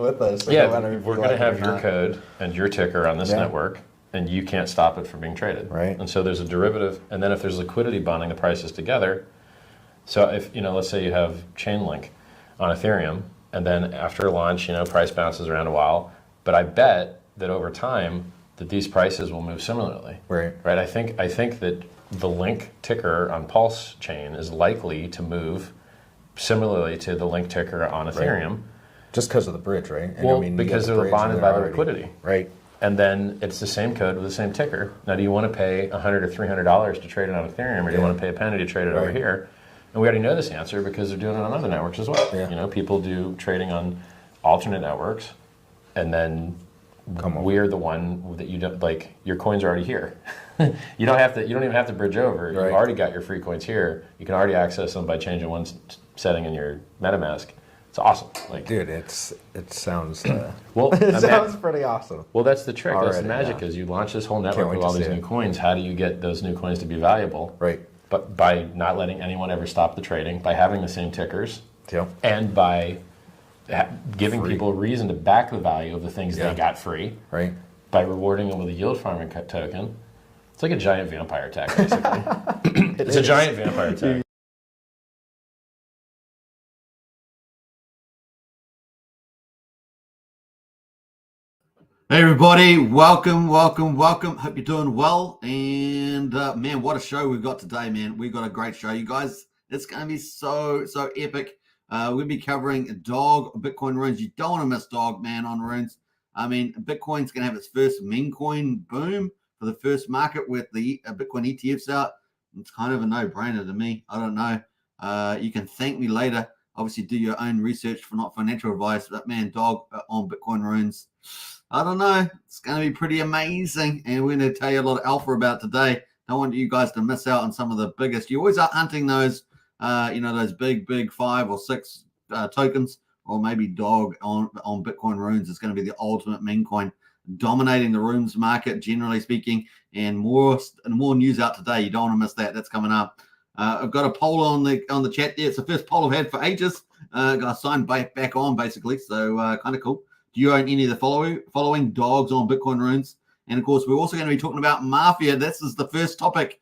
with us. So Yeah, no we're going to have your code and your ticker on this network, and you can't stop it from being traded. Right. And so there's a derivative, and then if there's liquidity bonding the prices together, so if, let's say you have Chainlink on Ethereum, and then after launch, price bounces around a while, but I bet that over time that these prices will move similarly. Right. I think that the Link ticker on Pulsechain is likely to move similarly to the Link ticker on Ethereum. Right. Just because of the bridge, right? And well, because they're bonded by the liquidity. Right. And then it's the same code with the same ticker. Now, do you want to pay $100 or $300 to trade it on Ethereum, or do you want to pay a penny to trade it over here? And we already know this answer because they're doing it on other networks as well. Yeah. People do trading on alternate networks, and then we're the one that you don't like. Your coins are already here. You don't even have to bridge over. Right. You've already got your free coins here. You can already access them by changing one setting in your MetaMask. It's awesome. Dude, it sounds well. It sounds pretty awesome. Well, that's the trick. That's the magic. Is you launch this whole network with all these new coins. How do you get those new coins to be valuable? Right. But by not letting anyone ever stop the trading, by having the same tickers, and by giving people a reason to back the value of the things they got free, right? By rewarding them with a yield farming token. It's like a giant vampire attack, basically. It's a giant vampire attack. Hey everybody, welcome. Hope you're doing well. And man, what a show we've got today, man. We've got a great show, you guys. It's going to be so epic. We'll be covering Dog, Bitcoin runes. You don't want to miss Dog, man, on runes. I mean, Bitcoin's going to have its first meme coin boom for the first market with the Bitcoin ETFs out. It's kind of a no-brainer to me. I don't know. You can thank me later. Obviously, do your own research for not financial advice. But man, Dog on Bitcoin runes. I don't know. It's going to be pretty amazing. And we're going to tell you a lot of alpha about today. Don't want you guys to miss out on some of the biggest. You always are hunting those, those big 5 or 6 tokens, or maybe Dog on Bitcoin runes is going to be the ultimate meme coin, dominating the runes market, generally speaking. And more news out today. You don't want to miss that. That's coming up. I've got a poll on the chat there. It's the first poll I've had for ages. Got signed back on, basically. So kind of cool. Do you own any of the following Dogs on Bitcoin runes? And, of course, we're also going to be talking about Mafia. This is the first topic.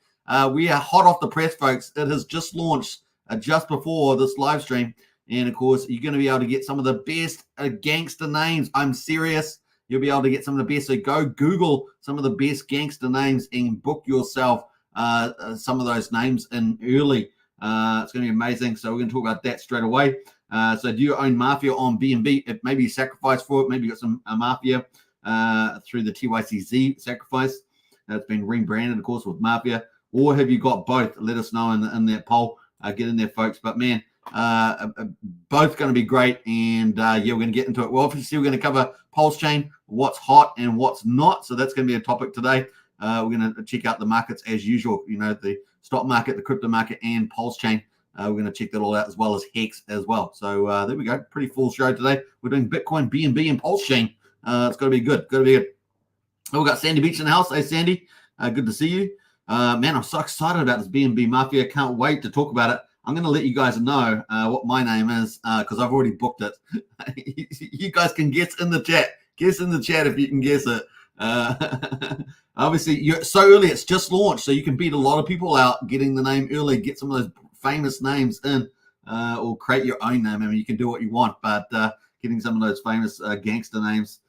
We are hot off the press, folks. It has just launched just before this live stream. And, of course, you're going to be able to get some of the best gangster names. I'm serious. You'll be able to get some of the best. So go Google some of the best gangster names and book yourself some of those names in early. It's going to be amazing. So we're going to talk about that straight away. So do you own Mafia on BNB? Maybe you sacrifice for it. Maybe you got some Mafia through the TYCZ sacrifice. It's been rebranded, of course, with Mafia. Or have you got both? Let us know in that poll. Get in there, folks. But, man, both going to be great. And, we're going to get into it. Well, obviously, we're going to cover Pulsechain, what's hot and what's not. So that's going to be a topic today. We're going to check out the markets as usual, the stock market, the crypto market, and Pulsechain. We're going to check that all out, as well as Hex as well. So there we go. Pretty full show today. We're doing Bitcoin, BNB, and Pulsechain. It's going to be good. We've got Sandy Beach in the house. Hey, Sandy. Good to see you. Man, I'm so excited about this BNB Mafia. Can't wait to talk about it. I'm going to let you guys know what my name is because I've already booked it. You guys can guess in the chat. Guess in the chat if you can guess it. Obviously, you're so early. It's just launched, so you can beat a lot of people out getting the name early. Get some of those famous names in, or create your own name. I mean, you can do what you want, but getting some of those famous gangster names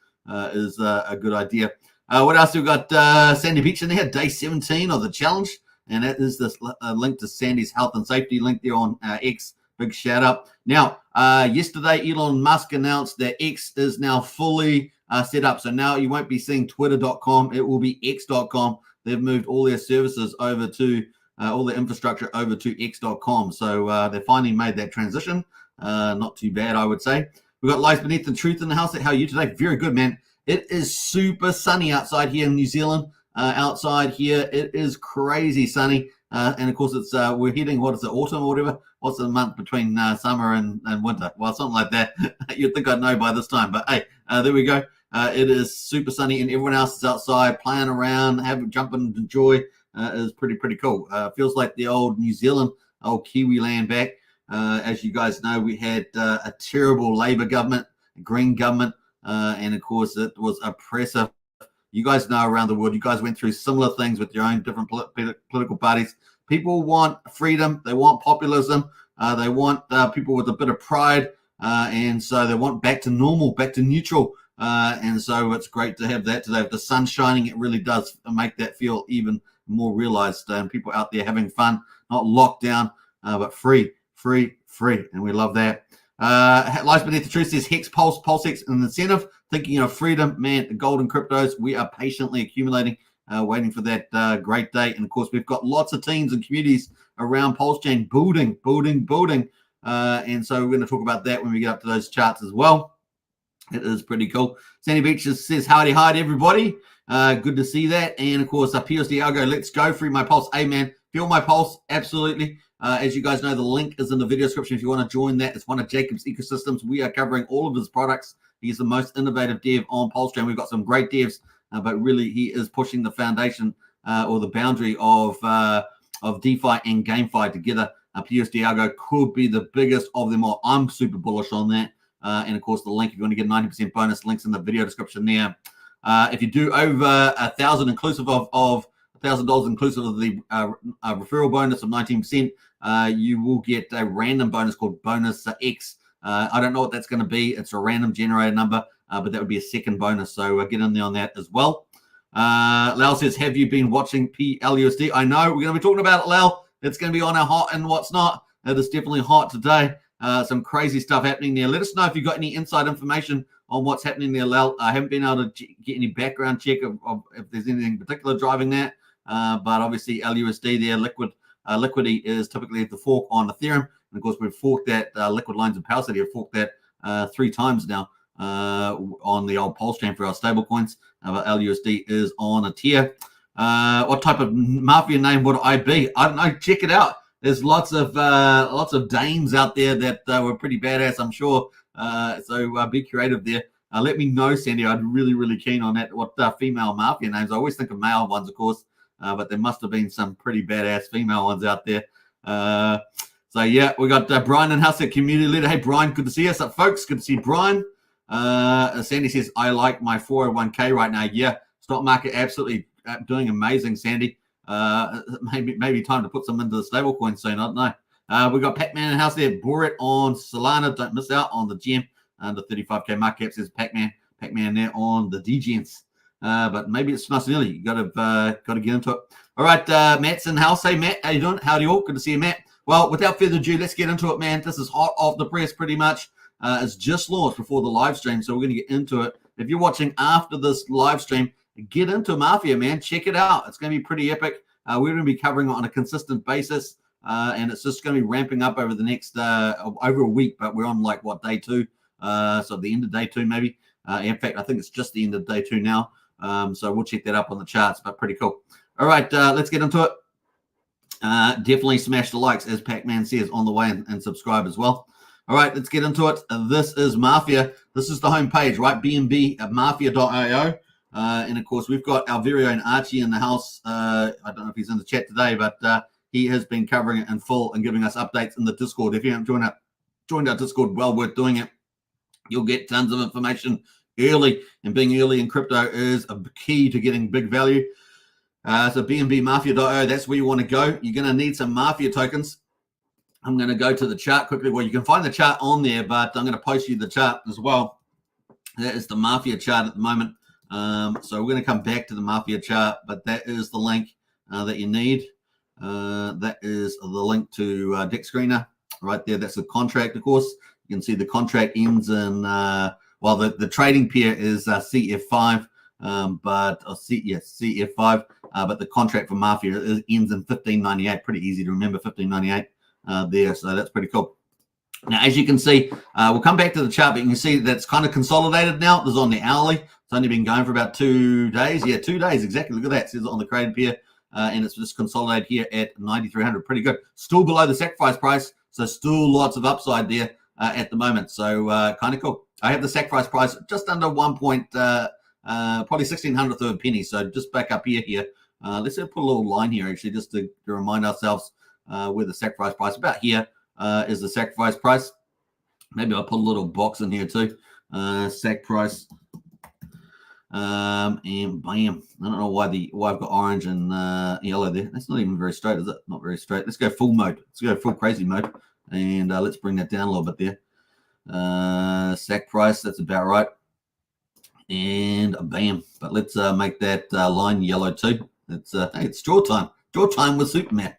is a good idea. What else? We've got Sandy Beach in there, day 17 of the challenge, and that is this link to Sandy's health and safety link there on X. Big shout out. Now, yesterday, Elon Musk announced that X is now fully set up. So now you won't be seeing twitter.com. It will be x.com. They've moved all their services over to all the infrastructure over to x.com. So they finally made that transition. Not too bad, I would say. We've got Lies Beneath the Truth in the house. How are you today? Very good, man. It is super sunny outside here in New Zealand. Outside here, it is crazy sunny. And of course, it's we're hitting, what is it, autumn or whatever? What's the month between summer and winter? Well, something like that. You'd think I'd know by this time. But hey, there we go. It is super sunny, and everyone else is outside playing around, jumping and enjoy. Is pretty cool. Feels like the old New Zealand, old Kiwi land back. As you guys know, we had a terrible Labour government, a Green government and of course it was oppressive. You guys know around the world, you guys went through similar things with your own different political parties. People want freedom. They want populism. They want people with a bit of pride. And so they want back to normal, back to neutral. And so it's great to have that today. With the sun shining, it really does make that feel even more realized. And people out there having fun, not locked down, but free. And we love that. Lies Beneath the Truth says Hex, Pulsechain, and incentive. Thinking of freedom, man, golden cryptos. We are patiently accumulating, waiting for that great day. And of course, we've got lots of teams and communities around Pulsechain building. And so we're going to talk about that when we get up to those charts as well. It is pretty cool. Sandy Beaches says, howdy, everybody. Good to see that. And of course, PUSD Algo, let's go. Free my pulse. Hey, man, feel my pulse. Absolutely. As you guys know, the link is in the video description if you want to join that. It's one of Jacob's ecosystems. We are covering all of his products. He's the most innovative dev on Pulsechain. We've got some great devs, but really he is pushing the foundation or the boundary of DeFi and GameFi together. PUSD Algo could be the biggest of them all. I'm super bullish on that. And of course, the link, if you want to get a 90% bonus, links in the video description there. If you do over $1,000 inclusive of $1,000 inclusive of the referral bonus of 19%, you will get a random bonus called Bonus X. I don't know what that's going to be. It's a random generated number, but that would be a second bonus. So get in there on that as well. Lau says, have you been watching PLUSD? I know. We're going to be talking about it, Lau. It's going to be on our hot and what's not. It is definitely hot today. Some crazy stuff happening there. Let us know if you've got any inside information on what's happening there, Lau. I haven't been able to get any background check of if there's anything particular driving that. But obviously, LUSD there, liquidity is typically at the fork on Ethereum. And of course, we've forked that Liquid Loans and Pulsechain have forked that 3 times now on the old Pulsechain for our stable coins. But LUSD is on a tier. What type of Mafia name would I be? I don't know. Check it out. There's lots of dames out there that were pretty badass, I'm sure. So be creative there. Let me know, Sandy. I'd really keen on that. What female Mafia names? I always think of male ones, of course, but there must have been some pretty badass female ones out there. So yeah, we got Brian and House, community leader. Hey, Brian, good to see you. What's up, folks? Good to see Brian. Sandy says, I like my 401k right now. Yeah, stock market absolutely doing amazing, Sandy. Maybe time to put some into the stable coin soon. I don't know. We got Pac-Man and House there. Bore it on Solana. Don't miss out on the gem. Under 35k market cap says Pac-Man there on the DGents. But maybe it's nice and early. You got to get into it. All right, Matt's in house. Hey, Matt, how you doing? Howdy all. Good to see you, Matt. Well, without further ado, let's get into it, man. This is hot off the press pretty much. It's just launched before the live stream, so we're going to get into it. If you're watching after this live stream, get into Mafia, man. Check it out. It's going to be pretty epic. We're going to be covering it on a consistent basis, and it's just going to be ramping up over the next over a week. But we're on day 2, so the end of day 2 maybe. In fact, I think it's just the end of day 2 now. So we'll check that up on the charts, but pretty cool. All right, let's get into it. Definitely smash the likes, as Pac-Man says, on the way, and subscribe as well. All right, let's get into it. This is Mafia. This is the homepage, right? BNB at mafia.io. And of course, we've got our very own Archie in the house. I don't know if he's in the chat today, but he has been covering it in full and giving us updates in the Discord. If you haven't joined our Discord, well worth doing it. You'll get tons of information early, and being early in crypto is a key to getting big value. So bnbmafia.io, that's where you want to go. You're going to need some Mafia tokens. I'm going to go to the chart quickly. Well, you can find the chart on there, but I'm going to post you the chart as well. That is the Mafia chart at the moment. So we're going to come back to the Mafia chart, but that is the link that you need. That is the link to Dex Screener right there. That's the contract, of course. You can see the contract ends in, the trading pair is CF5, CF5, but the contract for Mafia ends in 1598. Pretty easy to remember, 1598 there. So that's pretty cool. Now, as you can see, we'll come back to the chart, but you can see that's kind of consolidated now. This is on the hourly. It's only been going for about 2 days. Yeah, 2 days, exactly. Look at that. It says it on the traded pair, and it's just consolidated here at 9,300. Pretty good. Still below the sacrifice price, so still lots of upside there at the moment. So kind of cool. I have the sacrifice price just under probably 1/1600th of a penny. So just back up here. Let's put a little line here, actually, just to remind ourselves where the sacrifice price, about here, is the sacrifice price. Maybe I'll put a little box in here too. Sac price. And bam. I don't know why I've got orange and yellow there. That's not even very straight, is it? Not very straight. Let's go full mode. Let's go full crazy mode. And let's bring that down a little bit there. Sac price, that's about right. And bam. But let's make that line yellow too. It's hey, it's draw time. Draw time with Superman.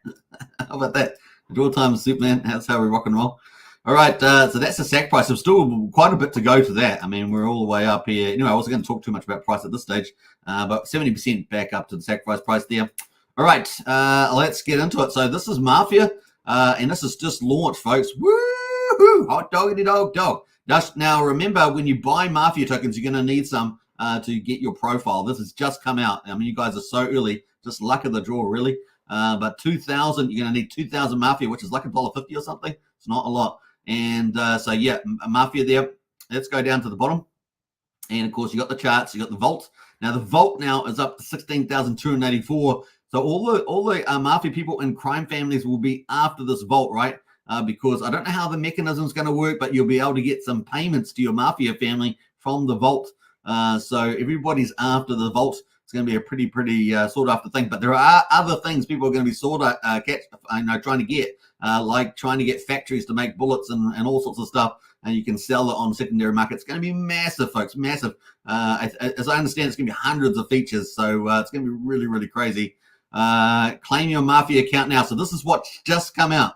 How about that? Draw time with Superman. That's how we rock and roll. All right, so that's the sac price. There's still quite a bit to go to that. I mean, we're all the way up here. Anyway, I wasn't going to talk too much about price at this stage, but 70% back up to the sacrifice price there. All right, let's get into it. So this is Mafia, and this is just launched, folks. Woo-hoo! Hot doggity dog. Just now, remember, when you buy Mafia tokens, you're going to need some to get your profile. This has just come out. I mean, you guys are so early. Just luck of the draw, really. But 2,000, you're going to need 2,000 Mafia, which is like $1.50 or something. It's not a lot. And so, yeah, Mafia there. Let's go down to the bottom. And, of course, you got the charts. You got the vault. Now, the vault now is up to 16,284. So all the Mafia people and crime families will be after this vault, right? Because I don't know how the mechanism is going to work, but you'll be able to get some payments to your Mafia family from the vault. So everybody's after the vault. It's going to be a pretty sought after thing. But there are other things people are going to be trying to get, like trying to get factories to make bullets and all sorts of stuff. And you can sell it on secondary market. It's going to be massive, folks, massive. As I understand, it's going to be hundreds of features. So it's going to be really, really crazy. Claim your Mafia account now. So this is what's just come out.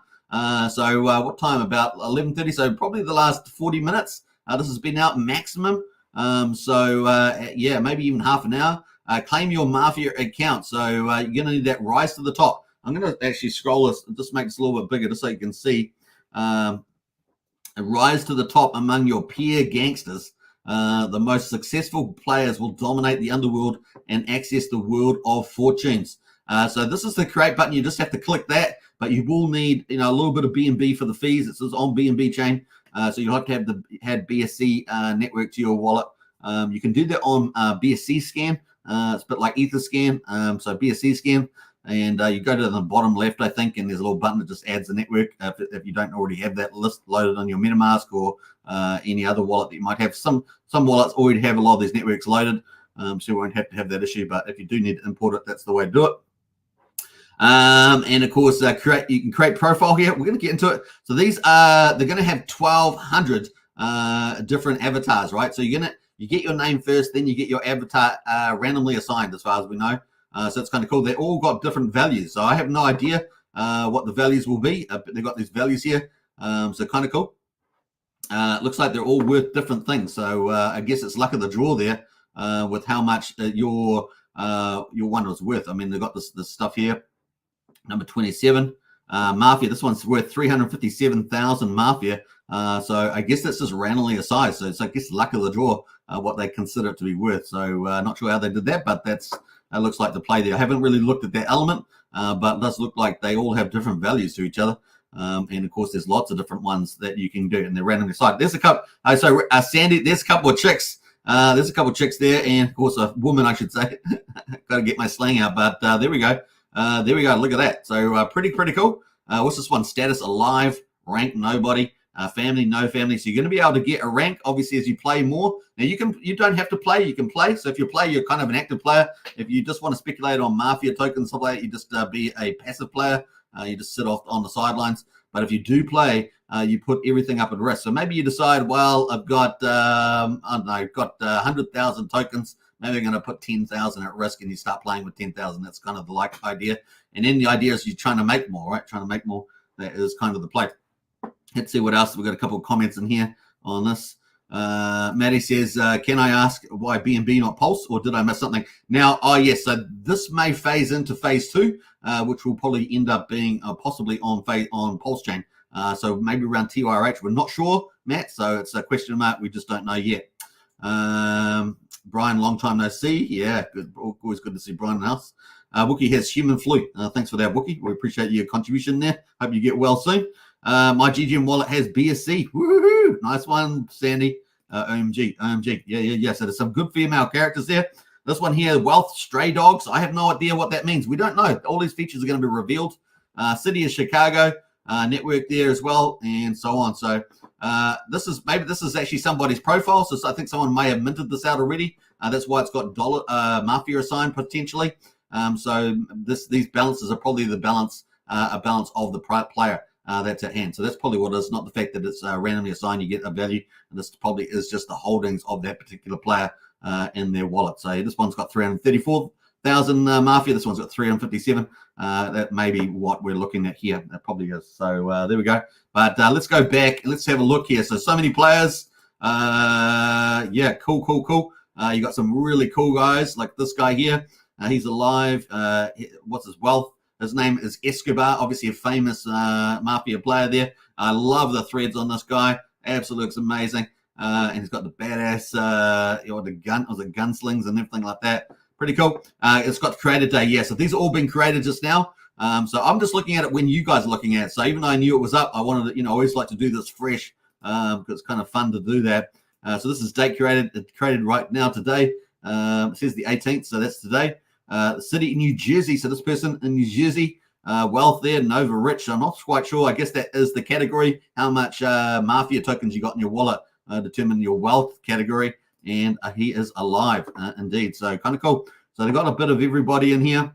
So what time? About 11:30. So probably the last 40 minutes. This has been out maximum. Yeah, maybe even half an hour. Claim your Mafia account. So you're going to need that rise to the top. I'm going to actually scroll this, just make this a little bit bigger just so you can see. Rise to the top among your peer gangsters. The most successful players will dominate the underworld and access the world of fortunes. So this is the create button. You just have to click that, but you will need, a little bit of BNB for the fees. It says on BNB chain. So you'll have to have had BSC network to your wallet. You can do that on BSC scan. It's a bit like Etherscan. So BSC scan, and you go to the bottom left, I think, and there's a little button that just adds the network. If you don't already have that list loaded on your MetaMask or any other wallet that you might have. Some wallets already have a lot of these networks loaded, so you won't have to have that issue. But if you do need to import it, that's the way to do it. And of course, you can create profile here. We're going to get into it. So these they're going to have 1,200 different avatars, right? So you get your name first, then you get your avatar randomly assigned, as far as we know. So it's kind of cool. They all got different values. So I have no idea what the values will be. They've got these values here. So kind of cool. Looks like they're all worth different things. So I guess it's luck of the draw there with how much your one was worth. I mean, they've got this stuff here. Number 27, Mafia. This one's worth 357,000 Mafia. So I guess that's just randomly assigned. So it's, I guess, luck of the draw what they consider it to be worth. So not sure how they did that, but that looks like the play there. I haven't really looked at that element, but it does look like they all have different values to each other. And of course, there's lots of different ones that you can do, and they're randomly assigned. There's a couple. Sandy, there's a couple of chicks. There's a couple of chicks there, and of course, a woman, I should say. Got to get my slang out, but there we go. There we go. Look at that. So pretty cool. What's this one? Status alive, rank nobody, family no family. So you're going to be able to get a rank, obviously, as you play more. Now you don't have to play. You can play. So if you play, you're kind of an active player. If you just want to speculate on Mafia tokens, stuff like that, you just be a passive player. You just sit off on the sidelines. But if you do play, you put everything up at risk. So maybe you decide, well, I've got I don't know, got 100,000 tokens. Maybe I'm going to put 10,000 at risk, and you start playing with 10,000. That's kind of the idea. And then the idea is you're trying to make more, right? Trying to make more. That is kind of the play. Let's see what else. We've got a couple of comments in here on this. Maddie says, can I ask why BNB not Pulse, or did I miss something? Now, yes. So this may phase into phase 2, which will probably end up being possibly on Pulsechain. So maybe around TYRH. We're not sure, Matt. So it's a question mark. We just don't know yet. Brian, long time no see. Yeah, good. Always good to see Brian and us. Wookie has human flu. Thanks for that, Wookie. We appreciate your contribution there. Hope you get well soon. My GGM wallet has BSC. Woohoo! Nice one, Sandy. OMG. Yeah. So there's some good female characters there. This one here, Wealth Stray Dogs. I have no idea what that means. We don't know. All these features are going to be revealed. City of Chicago. Network there as well, and so on. So Maybe this is actually somebody's profile. So I think someone may have minted this out already. That's why it's got Mafia assigned potentially. So these balances are probably a balance of the player that's at hand. So that's probably what it is, not the fact that it's randomly assigned, you get a value. And this probably is just the holdings of that particular player in their wallet. So this one's got 334,000 Mafia. This one's got 357. That may be what we're looking at here. That probably is. So there we go. But let's go back and let's have a look here. So many players. Yeah, cool. You got some really cool guys like this guy here. He's alive. What's his wealth? His name is Escobar, obviously a famous Mafia player there. I love the threads on this guy. Absolutely looks amazing. And he's got the badass, the gunslings and everything like that. Pretty cool. It's got created day. Yeah, so these are all been created just now. So I'm just looking at it when you guys are looking at it. So even though I knew it was up, I wanted to, I always like to do this fresh because it's kind of fun to do that. So this is date created. It's created right now today. It says the 18th, so that's today. The city in New Jersey. So this person in New Jersey, wealth there, Nova Rich. I'm not quite sure. I guess that is the category. How much Mafia tokens you got in your wallet determine your wealth category. And he is alive indeed. So kind of cool. So they got a bit of everybody in here.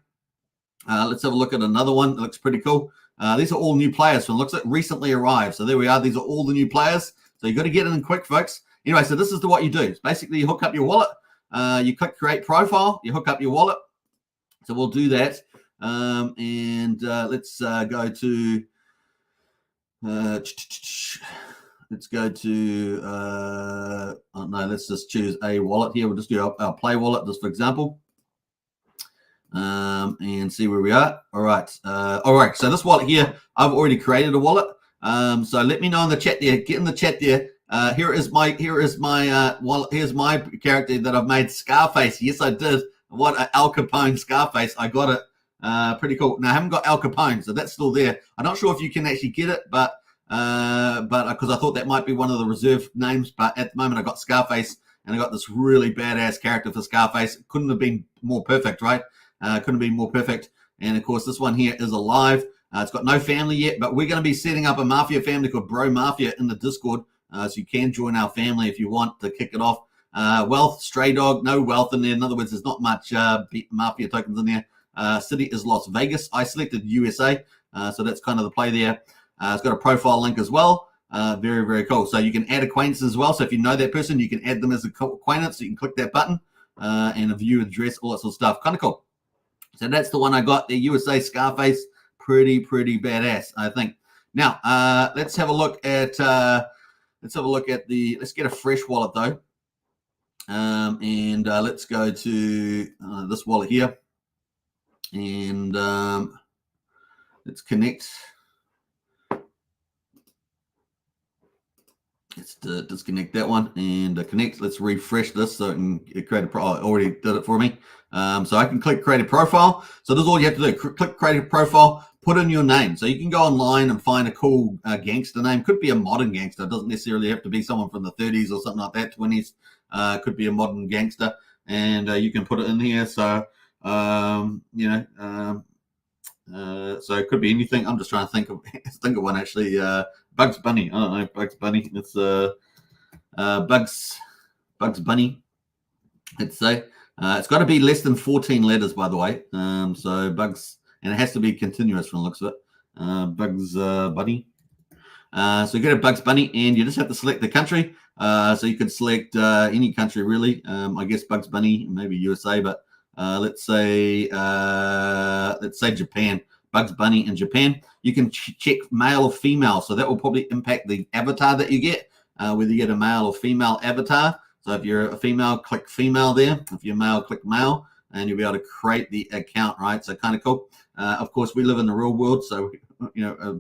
Let's have a look at another one. It looks pretty cool. These are all new players. So it looks like recently arrived. So there we are. These are all the new players. So you got to get in quick, folks. Anyway, so this is what you do. It's basically you hook up your wallet. You click create profile. You hook up your wallet. So we'll do that. Let's go to let's just choose a wallet here. We'll just do our play wallet, just for example. And see where we are. All right. So this wallet here, I've already created a wallet. So let me know in the chat there. Get in the chat there. Here is my wallet. Here's my character that I've made, Scarface. Yes, I did. What an Al Capone Scarface. I got it. Pretty cool. Now I haven't got Al Capone, so that's still there. I'm not sure if you can actually get it, but because I thought that might be one of the reserve names, but at the moment I got Scarface, and I got this really badass character for Scarface. Couldn't have been more perfect, right? Couldn't have been more perfect. And of course, this one here is alive. It's got no family yet, but we're going to be setting up a Mafia family called Bro Mafia in the Discord, so you can join our family if you want to kick it off. Wealth, Stray Dog, no wealth in there. In other words, there's not much Mafia tokens in there. City is Las Vegas. I selected USA, so that's kind of the play there. It's got a profile link as well. Very, very cool. So you can add acquaintances as well. So if you know that person, you can add them as an acquaintance. So you can click that button and a view address, all that sort of stuff. Kind of cool. So that's the one I got, the USA Scarface. Pretty badass, I think. Now, let's have a look at let's get a fresh wallet though. Let's go to this wallet here. And let's connect. Let's disconnect that one and connect. Let's refresh this so it can create a I already did it for me. So I can click create a profile. So this is all you have to do. Click create a profile, put in your name. So you can go online and find a cool gangster name. Could be a modern gangster. It doesn't necessarily have to be someone from the 30s or something like that, 20s. Could be a modern gangster. And you can put it in here. So, so it could be anything. I'm just trying to think of one actually. Bugs Bunny. I don't know. Bugs Bunny. It's Bugs Bunny. Let's say it's got to be less than 14 letters, by the way. So Bugs, and it has to be continuous from the looks of it. Bugs Bunny. So you get a Bugs Bunny, and you just have to select the country. So you could select any country really. I guess Bugs Bunny, maybe USA, but let's say Japan. Bugs Bunny in Japan. You can check male or female, so that will probably impact the avatar that you get, whether you get a male or female avatar. So if you're a female, click female there. If you're male, click male, and you'll be able to create the account, right? So kind of cool. Of course, we live in the real world, so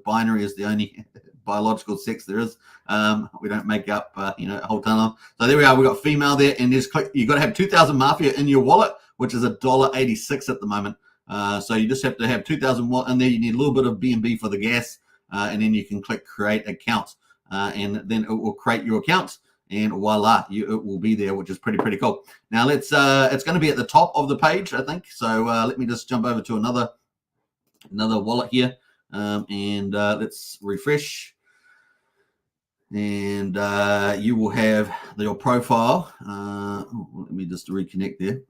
binary is the only biological sex there is. We don't make up, a whole ton of. So there we are. We got female there, and just click. You got to have 2,000 Mafia in your wallet, which is $1.86 at the moment. So you just have to have 2,000 in there. You need a little bit of BNB for the gas, and then you can click create account, and then it will create your account, and voila, it will be there, which is pretty cool. Now let's it's going to be at the top of the page, I think. So let me just jump over to another wallet here, and let's refresh. And you will have your profile. Let me just reconnect there.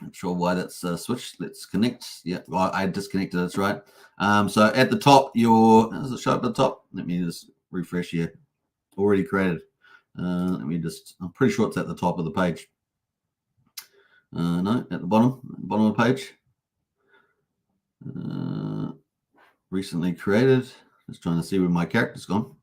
Not sure why that's switched. Let's connect. Yeah, well, I disconnected. That's right. So at the top, does it show up at the top? Let me just refresh here. Already created. I'm pretty sure it's at the top of the page. No, at the bottom of the page. Recently created. Just trying to see where my character's gone.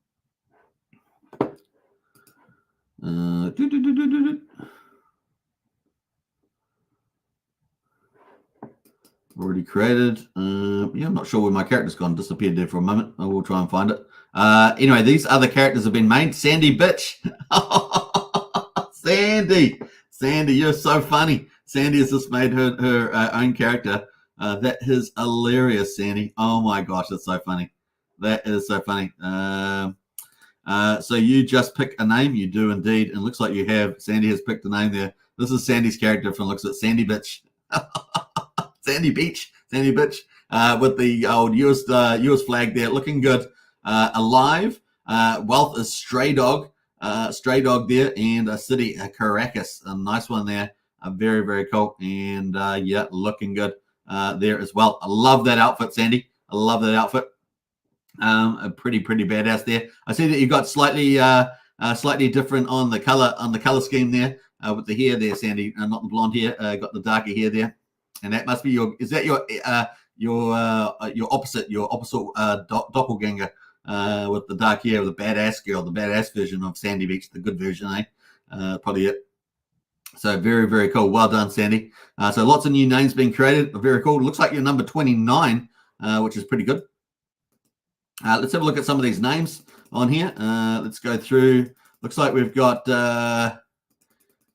Already created. Yeah, I'm not sure where my character's gone. Disappeared there for a moment. I will try and find it. Anyway, these other characters have been made. Sandy, bitch. Sandy, you're so funny. Sandy has just made her own character. That is hilarious, Sandy. Oh my gosh, that's so funny. That is so funny. So you just pick a name. You do indeed. And it looks like you have. Sandy has picked a name there. This is Sandy's character from looks at Sandy bitch. Sandy bitch, with the old US flag there, looking good. Alive. Wealth is stray dog there, and a city, Caracas, a nice one there. Very, very cool, and yeah, looking good there as well. I love that outfit, Sandy. I love that outfit. A pretty badass there. I see that you got slightly different on the color scheme there with the hair there, Sandy. Not the blonde hair. Got the darker hair there, and that must be your opposite doppelganger with the dark hair, with the badass girl, the badass version of Sandy Beach, the good version, probably it. So very, very cool. Well done, Sandy. So lots of new names being created. Very cool. It looks like you're number 29, which is pretty good. Let's have a look at some of these names on here. Let's go through. Looks like we've got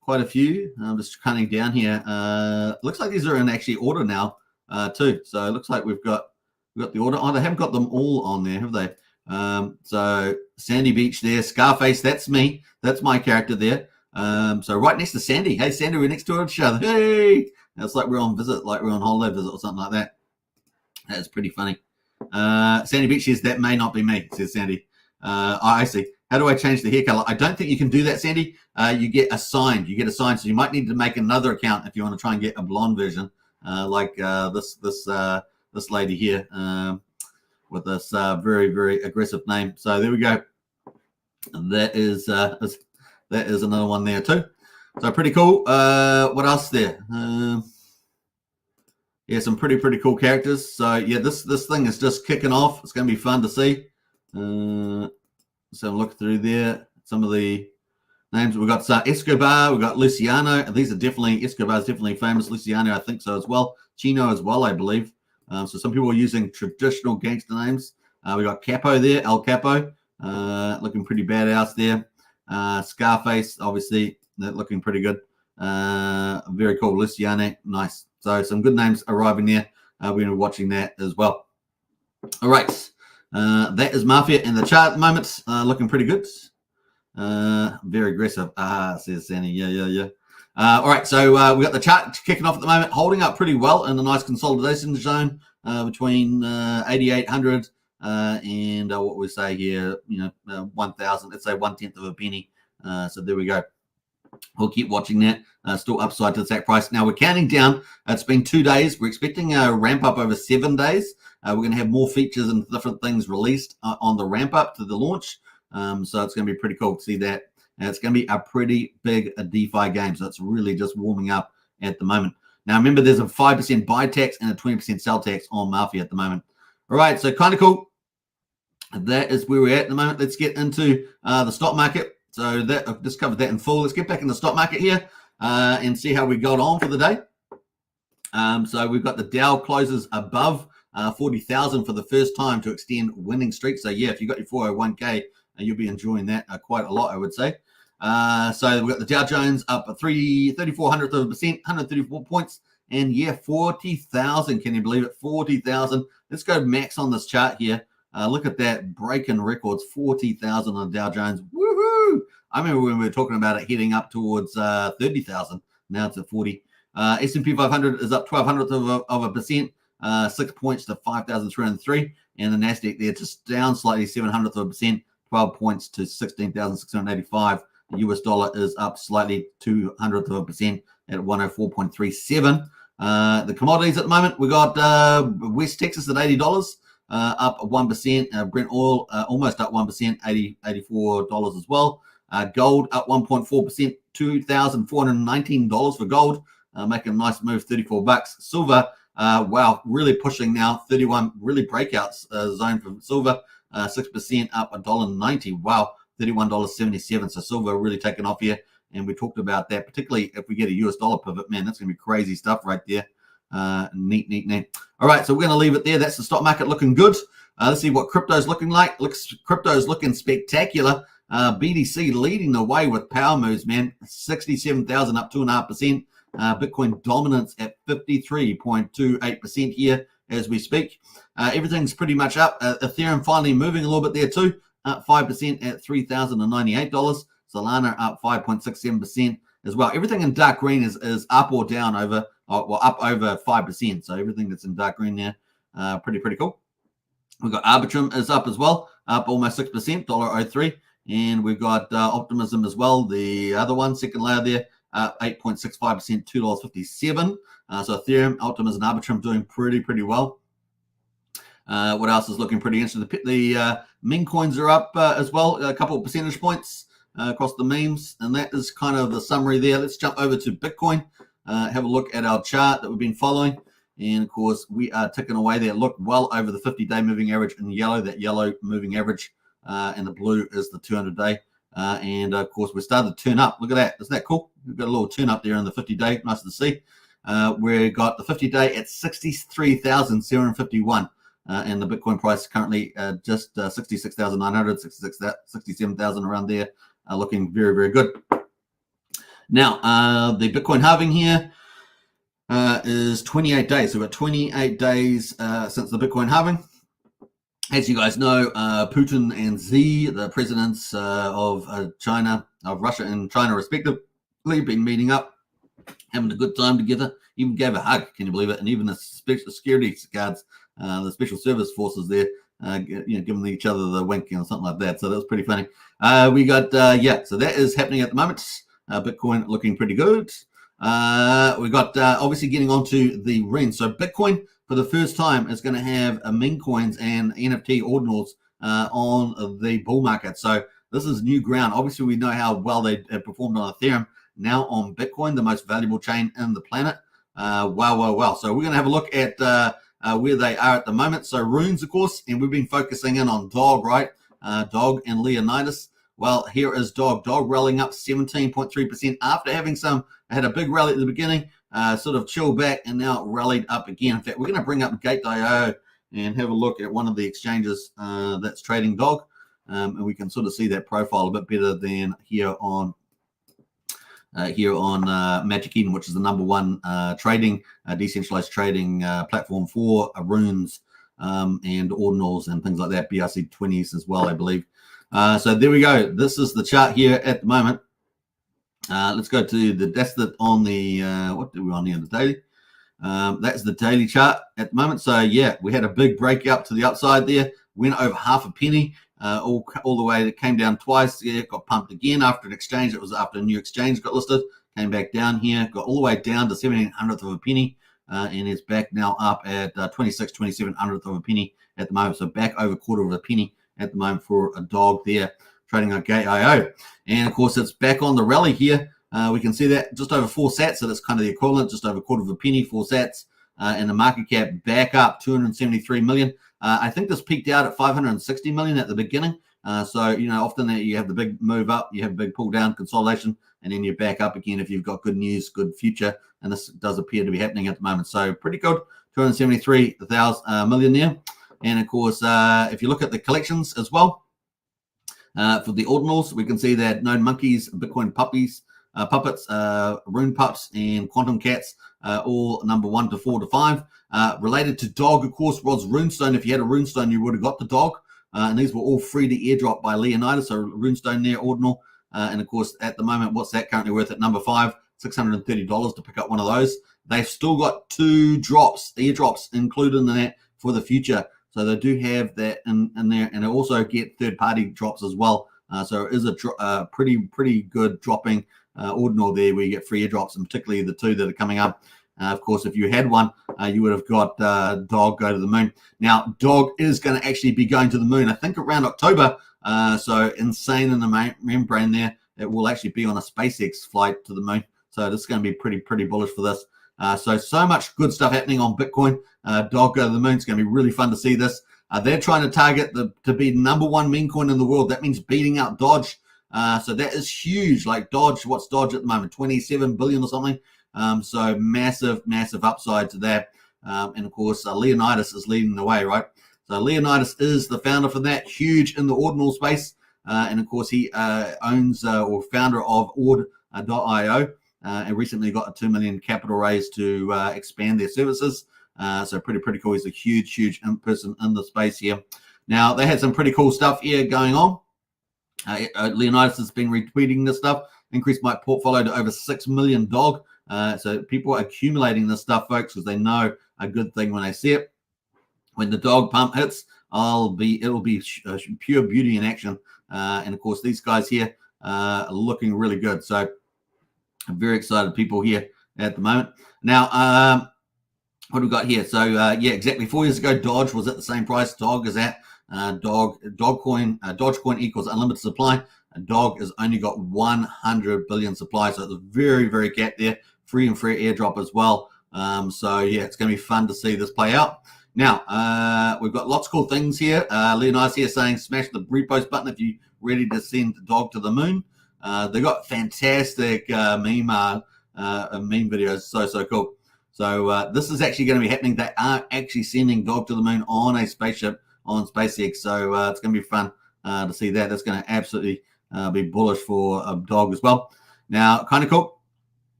quite a few. I'm just cutting down here. Looks like these are in actually order now too. So it looks like we've got the order. Oh, they haven't got them all on there, have they? So Sandy Beach there, Scarface. That's me. That's my character there. So right next to Sandy. Hey, Sandy, we're next to each other. Hey, it's like we're on visit, like we're on holiday visit or something like that. That's pretty funny. Sandy Beach says that may not be me, says Sandy. I see. How do I change the hair color? I don't think you can do that, Sandy. You get assigned. So you might need to make another account if you want to try and get a blonde version, like this lady here with this very, very aggressive name. So there we go. And that is another one there too. So pretty cool. What else there? Yeah, some pretty cool characters. So yeah, this thing is just kicking off. It's going to be fun to see. So look through there. Some of the names we've got: Escobar, we've got Luciano. These are definitely Escobar's definitely famous. Luciano, I think so as well. Chino as well, I believe. So some people are using traditional gangster names. We got Capo there, El Capo, looking pretty badass there. Scarface, obviously, looking pretty good. Very cool. Luciano, nice. So some good names arriving there. We're going to be watching that as well. All right. That is Mafia in the chart at the moment. Looking pretty good. Very aggressive. Says Sandy. Yeah. All right. So we got the chart kicking off at the moment, holding up pretty well in a nice consolidation zone between 8,800 and what we say here, 1,000. Let's say 1/10 of a penny. So there we go. We'll keep watching that. Still upside to the SAC price. Now we're counting down. It's been 2 days. We're expecting a ramp up over 7 days. We're going to have more features and different things released on the ramp up to the launch. So it's going to be pretty cool to see that. And it's going to be a pretty big DeFi game. So it's really just warming up at the moment. Now remember, there's a 5% buy tax and a 20% sell tax on Mafia at the moment. All right, so kind of cool. That is where we're at the moment. Let's get into the stock market. So that I've just covered that in full. Let's get back in the stock market here and see how we got on for the day. So we've got the Dow closes above 40,000 for the first time to extend winning streak. So yeah, if you got your 401k, you'll be enjoying that quite a lot, I would say. So we've got the Dow Jones up 3/3400th of a percent, 134 points, and yeah, 40,000. Can you believe it? 40,000. Let's go max on this chart here. Look at that, breaking records, 40,000 on the Dow Jones. Woohoo! I remember when we were talking about it heading up towards 30,000. Now it's at 40. S&P 500 is up 0.12% of a percent, 6 points to 5,303. And the Nasdaq there just down slightly, 0.07 of a percent, 12 points to 16,685. The US dollar is up slightly, 0.02% at 104.37. The commodities at the moment, we got West Texas at $80, up 1%. Brent oil almost up 1%, $84 as well. Gold up 1.4%, $2,419 for gold, making a nice move, $34. Silver, wow, really pushing now, 31, really breakouts zone for silver, 6% up, $1.90. Wow, $31.77. So silver really taking off here. And we talked about that, particularly if we get a US dollar pivot. Man, that's going to be crazy stuff right there. Neat. All right, so we're going to leave it there. That's the stock market looking good. Let's see what crypto's looking like. Crypto's looking spectacular. BTC leading the way with power moves, man. 67,000 up 2.5%. Bitcoin dominance at 53.28% here as we speak. Everything's pretty much up. Ethereum finally moving a little bit there too. Up 5% at $3,098. Solana up 5.67% as well. Everything in dark green is up or down over, up over 5%. So everything that's in dark green there, pretty cool. We've got Arbitrum is up as well, up almost 6%, $1.03. And we've got Optimism as well, the other one, second layer there, 8.65%, $2.57. So Ethereum, Optimism, and Arbitrum doing pretty well. What else is looking pretty interesting? The meme coins are up as well, a couple of percentage points across the memes, and that is kind of the summary there. Let's jump over to Bitcoin, have a look at our chart that we've been following, and of course we are ticking away there. Look well over the 50-day moving average in yellow, that yellow moving average, and the blue is the 200-day, and of course we started to turn up. Look at that, isn't that cool? We've got a little turn up there in the 50-day, nice to see. We got the 50-day at 63,751. And the Bitcoin price currently just 66,900, 67,000 around there, looking very good. Now, the Bitcoin halving here is 28 days. So we've got 28 days since the Bitcoin halving. As you guys know, Putin and Xi, the presidents of China, of Russia and China respectively, been meeting up, having a good time together, even gave a hug, can you believe it? And even the special security guards, the special service forces there, giving each other the wink, something like that. So that was pretty funny. We got, so that is happening at the moment. Bitcoin looking pretty good. We got obviously getting onto the REN. So Bitcoin for the first time is going to have meme coins and NFT ordinals on the bull market. So this is new ground. Obviously, we know how well they have performed on Ethereum. Now on Bitcoin, the most valuable chain in the planet. Wow. So we're going to have a look at where they are at the moment. So runes, of course, and we've been focusing in on Dog, right? Dog and Leonidas. Well, here is Dog. Dog rallying up 17.3% after having had a big rally at the beginning, sort of chilled back, and now rallied up again. In fact, we're going to bring up Gate.io and have a look at one of the exchanges that's trading Dog, and we can sort of see that profile a bit better than here on Magic Eden, which is the number one decentralized trading platform for runes and ordinals and things like that, BRC20s as well, I believe. So there we go. This is the chart here at the moment. Let's go to that's on the what do we on here, the daily? That's the daily chart at the moment. So yeah, we had a big breakout to the upside there, went over half a penny, all the way. It came down twice. Yeah, got pumped again after an exchange. It was after a new exchange got listed. Came back down here, got all the way down to 1/1700th of a penny, and it's back now up at 2700th of a penny at the moment. So back over quarter of a penny at the moment for a Dog there trading on Gate.io. And of course, it's back on the rally here. We can see that just over 4 sats, so that's kind of the equivalent, just over quarter of a penny, 4 sats, and the market cap back up 273 million. I think this peaked out at 560 million at the beginning. So, often you have the big move up, you have a big pull down, consolidation, and then you're back up again if you've got good news, good future. And this does appear to be happening at the moment. So pretty good, 273 million there. And of course, if you look at the collections as well, for the ordinals, we can see that Known Monkeys, Bitcoin Puppets, Rune Pups, and Quantum Cats, all number 1 to 4 to 5. Related to Dog, of course, was Runestone. If you had a Runestone, you would have got the Dog. And these were all free to airdrop by Leonidas. So Runestone there, ordinal. And of course, at the moment, what's that currently worth at number 5? $630 to pick up one of those. They've still got 2 airdrops included in that for the future. So they do have that in there, and they also get third-party drops as well. So it is a pretty good dropping ordinal there, where you get free airdrops, and particularly the two that are coming up. Of course, if you had one, you would have got Dog Go to the Moon. Now, Dog is going to actually be going to the moon, I think, around October. So insane in the membrane there. It will actually be on a SpaceX flight to the moon. So this is going to be pretty bullish for this. So much good stuff happening on Bitcoin. Dog Go to the Moon. It's going to be really fun to see this. They're trying to target to be #1 meme coin in the world. That means beating out Dodge. So that is huge. Like Dodge, what's Dodge at the moment? 27 billion or something. So massive upside to that. And of course, Leonidas is leading the way, right? So Leonidas is the founder for that, huge in the ordinal space. And of course, he owns or founder of Ord.io, and recently got a 2 million capital raise to expand their services. So pretty cool. He's a huge person in the space here. Now, they had some pretty cool stuff here going on. Leonidas has been retweeting this stuff. Increased my portfolio to over 6 million dog. So people are accumulating this stuff, folks, because they know a good thing when they see it. When the dog pump hits, it'll be pure beauty in action. And of course, these guys here are looking really good. So I'm very excited people here at the moment. Now, what do we got here? So yeah, exactly 4 years ago, Dodge was at the same price Dog is at. Dogecoin equals unlimited supply. Dog has only got 100 billion supply, so it's a very gap there. Free and fair airdrop as well. So yeah, it's going to be fun to see this play out. Now, we've got lots of cool things here. Leonidas here saying smash the repost button if you're ready to send Dog to the moon. They got fantastic meme videos. So cool. So this is actually going to be happening. They are actually sending Dog to the moon on a spaceship on SpaceX. So it's going to be fun to see that. That's going to absolutely be bullish for Dog as well. Now, kind of cool.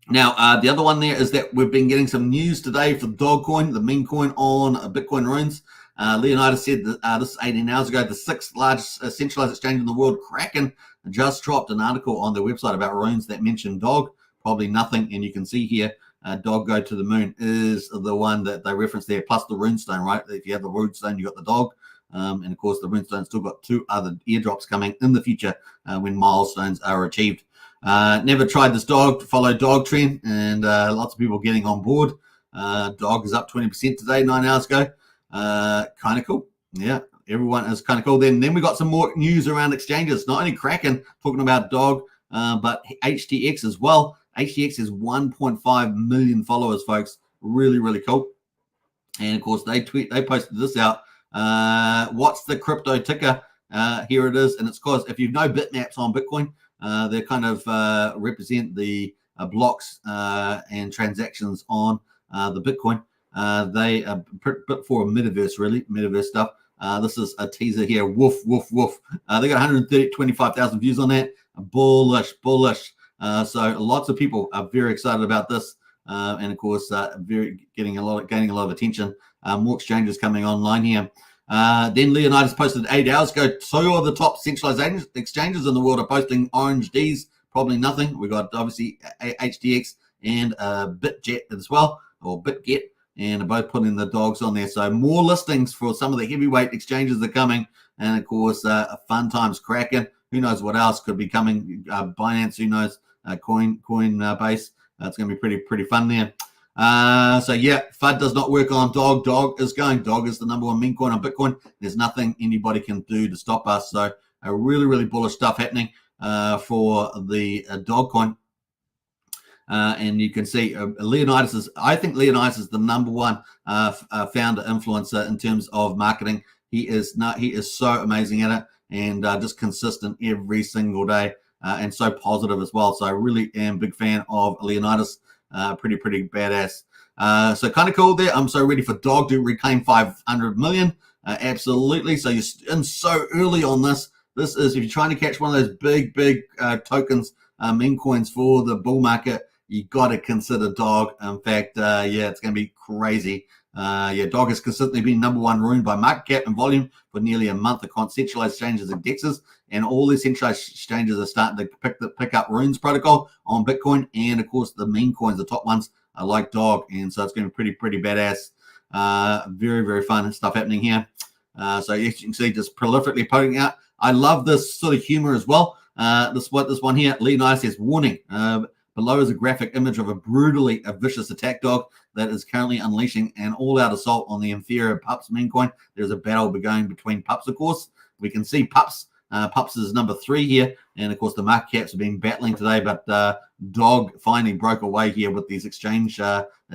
Now, the other one there is that we've been getting some news today for Dogcoin, the meme coin on Bitcoin runes. Leonidas said that this is 18 hours ago, the 6th largest centralized exchange in the world, Kraken, just dropped an article on their website about runes that mentioned Dog. Probably nothing. And you can see here, Dog Go to the Moon is the one that they reference there, plus the runestone, right? If you have the runestone, you got the Dog. And of course, the runestone still got 2 other airdrops coming in the future when milestones are achieved. Never tried this dog to follow dog trend, and lots of people getting on board. Dog is up 20% today, 9 hours ago. Kind of cool. Yeah, everyone is kind of cool. Then we got some more news around exchanges. Not only Kraken talking about Dog, but HTX as well. HTX has 1.5 million followers, folks. Really cool. And of course, they posted this out. What's the crypto ticker? Here it is, and it's because if you know bitmaps on Bitcoin, they kind of represent the blocks and transactions on the Bitcoin. They are for a metaverse stuff. This is a teaser here. Woof. They got 125,000 views on that. Bullish. So lots of people are very excited about this, and of course, gaining a lot of attention. More exchanges coming online here. Then Leonidas posted 8 hours ago. 2 of the top centralized exchanges in the world are posting orange Ds. Probably nothing. We got obviously HTX and BitJet as well, or BitGet, and are both putting the dogs on there. So more listings for some of the heavyweight exchanges are coming, and of course, fun times Kraken. Who knows what else could be coming? Binance. Who knows? Coinbase. It's going to be pretty fun there. So yeah, FUD does not work on Dog. Dog is going. Dog is the #1 meme coin on Bitcoin. There's nothing anybody can do to stop us. So really bullish stuff happening for the Dog coin. And you can see Leonidas is, I think Leonidas is the #1 founder influencer in terms of marketing. He is so amazing at it, and just consistent every single day, and so positive as well. So I really am a big fan of Leonidas. Pretty badass. So kind of cool there. I'm so ready for Dog to reclaim 500 million. Absolutely. So you're in so early on this. This is, if you're trying to catch one of those big tokens, meme coins for the bull market, you got to consider Dog. In fact, yeah, it's going to be crazy. Yeah, Dog has consistently been #1 rune by market cap and volume for nearly a month across centralized exchanges and DEXs, and all these centralized exchanges are starting to pick up runes protocol on Bitcoin, and of course the meme coins, the top ones, are like Dog, and so it's going to be pretty badass. Very fun stuff happening here. So as you can see, just prolifically poking out. I love this sort of humor as well. This one here, Leonidas says, warning. Below is a graphic image of a brutally vicious attack dog that is currently unleashing an all-out assault on the inferior Pups meme coin. There's a battle going between Pups, of course. We can see Pups. Pups is number 3 here. And, of course, the market caps have been battling today. But Dog finally broke away here with these exchange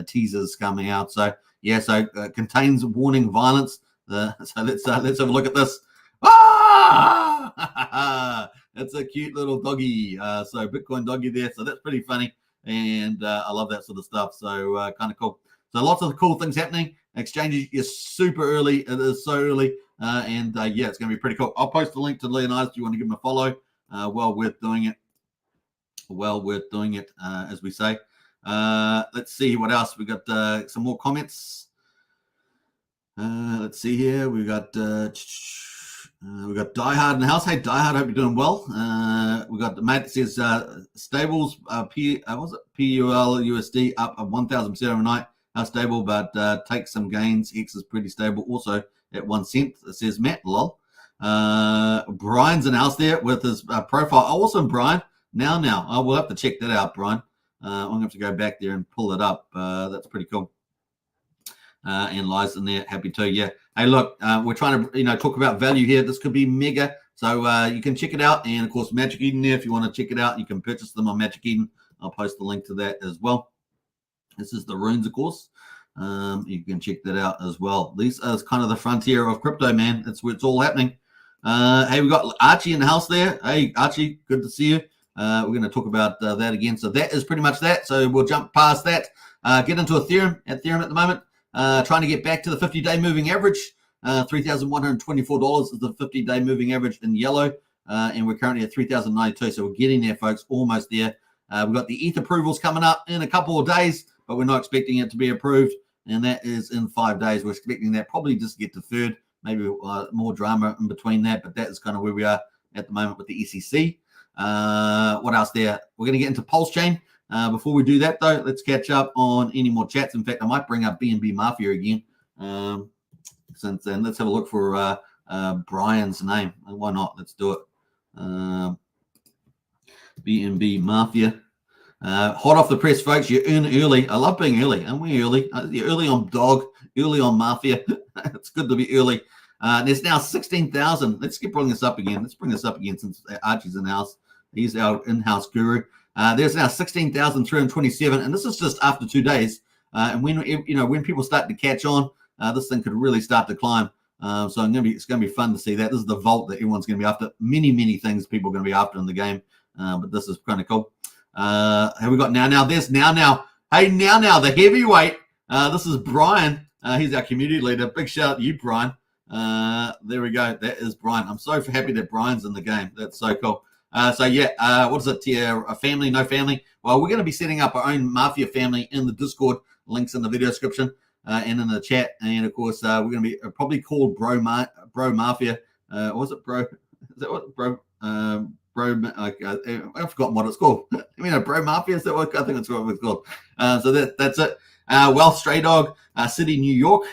teasers coming out. So, yeah, so contains warning violence. So let's have a look at this. Ah! It's a cute little doggy. So Bitcoin doggy there. So that's pretty funny. And I love that sort of stuff. So kind of cool. So lots of cool things happening. Exchanges is super early. It is so early. And yeah, it's going to be pretty cool. I'll post a link to Leonidas if you want to give him a follow. Well worth doing it. Well worth doing it, as we say. Let's see what else. We got some more comments. Let's see here. We got Diehard in the house. Hey, Diehard, hope you're doing well. We got the mate that says stables, PULUSD up 1,000% overnight. How stable, but take some gains. Hex is pretty stable also at 1 cent. It says Matt, lol. Brian's in the house there with his profile. Oh, awesome, Brian. Now. Oh, we'll have to check that out, Brian. I'm going to have to go back there and pull it up. That's pretty cool. And Lies in there, happy to. Yeah. Hey, look, we're trying to talk about value here. This could be mega, so you can check it out. And of course, Magic Eden there. If you want to check it out, you can purchase them on Magic Eden. I'll post the link to that as well. This is the runes, of course. You can check that out as well. These are kind of the frontier of crypto, man. That's where it's all happening. Hey, we got Archie in the house there. Hey, Archie, good to see you. We're going to talk about that again. So that is pretty much that. So we'll jump past that. Get into Ethereum. At the moment. Trying to get back to the 50-day moving average. $3,124 is the 50-day moving average in yellow. And we're currently at 3,092. So we're getting there, folks. Almost there. We've got the ETH approvals coming up in a couple of days, but we're not expecting it to be approved. And that is in 5 days. We're expecting that probably just get deferred. Maybe more drama in between that. But that is kind of where we are at the moment with the SEC. What else there? We're going to get into Pulsechain. Before we do that, though, let's catch up on any more chats. In fact, I might bring up BNB Mafia again. Since then, let's have a look for Brian's name. Why not? Let's do it. BNB Mafia. Hot off the press, folks. You earn early. I love being early. Aren't we early? You're early on Dog, early on Mafia. It's good to be early. There's now 16,000. Let's bring this up again. Let's bring this up again since Archie's in the house. He's our in-house guru. There's now 16,327, and this is just after 2 days. And when people start to catch on, this thing could really start to climb. So it's going to be fun to see that. This is the vault that everyone's going to be after. Many things people are going to be after in the game, but this is kind of cool. Have we got now? There's now. Hey, now the heavyweight. This is Brian. He's our community leader. Big shout out to you, Brian. There we go. That is Brian. I'm so happy that Brian's in the game. That's so cool. So yeah, what is it here? A family, no family? Well, we're going to be setting up our own Mafia family in the Discord. Links in the video description and in the chat. And of course, we're going to be probably called Bro Mafia. Was it Bro? Is that what Bro? I've forgotten what it's called. Bro Mafia. Is that what I think that's what it's called? So that's it. Well, Stray Dog, City, New York,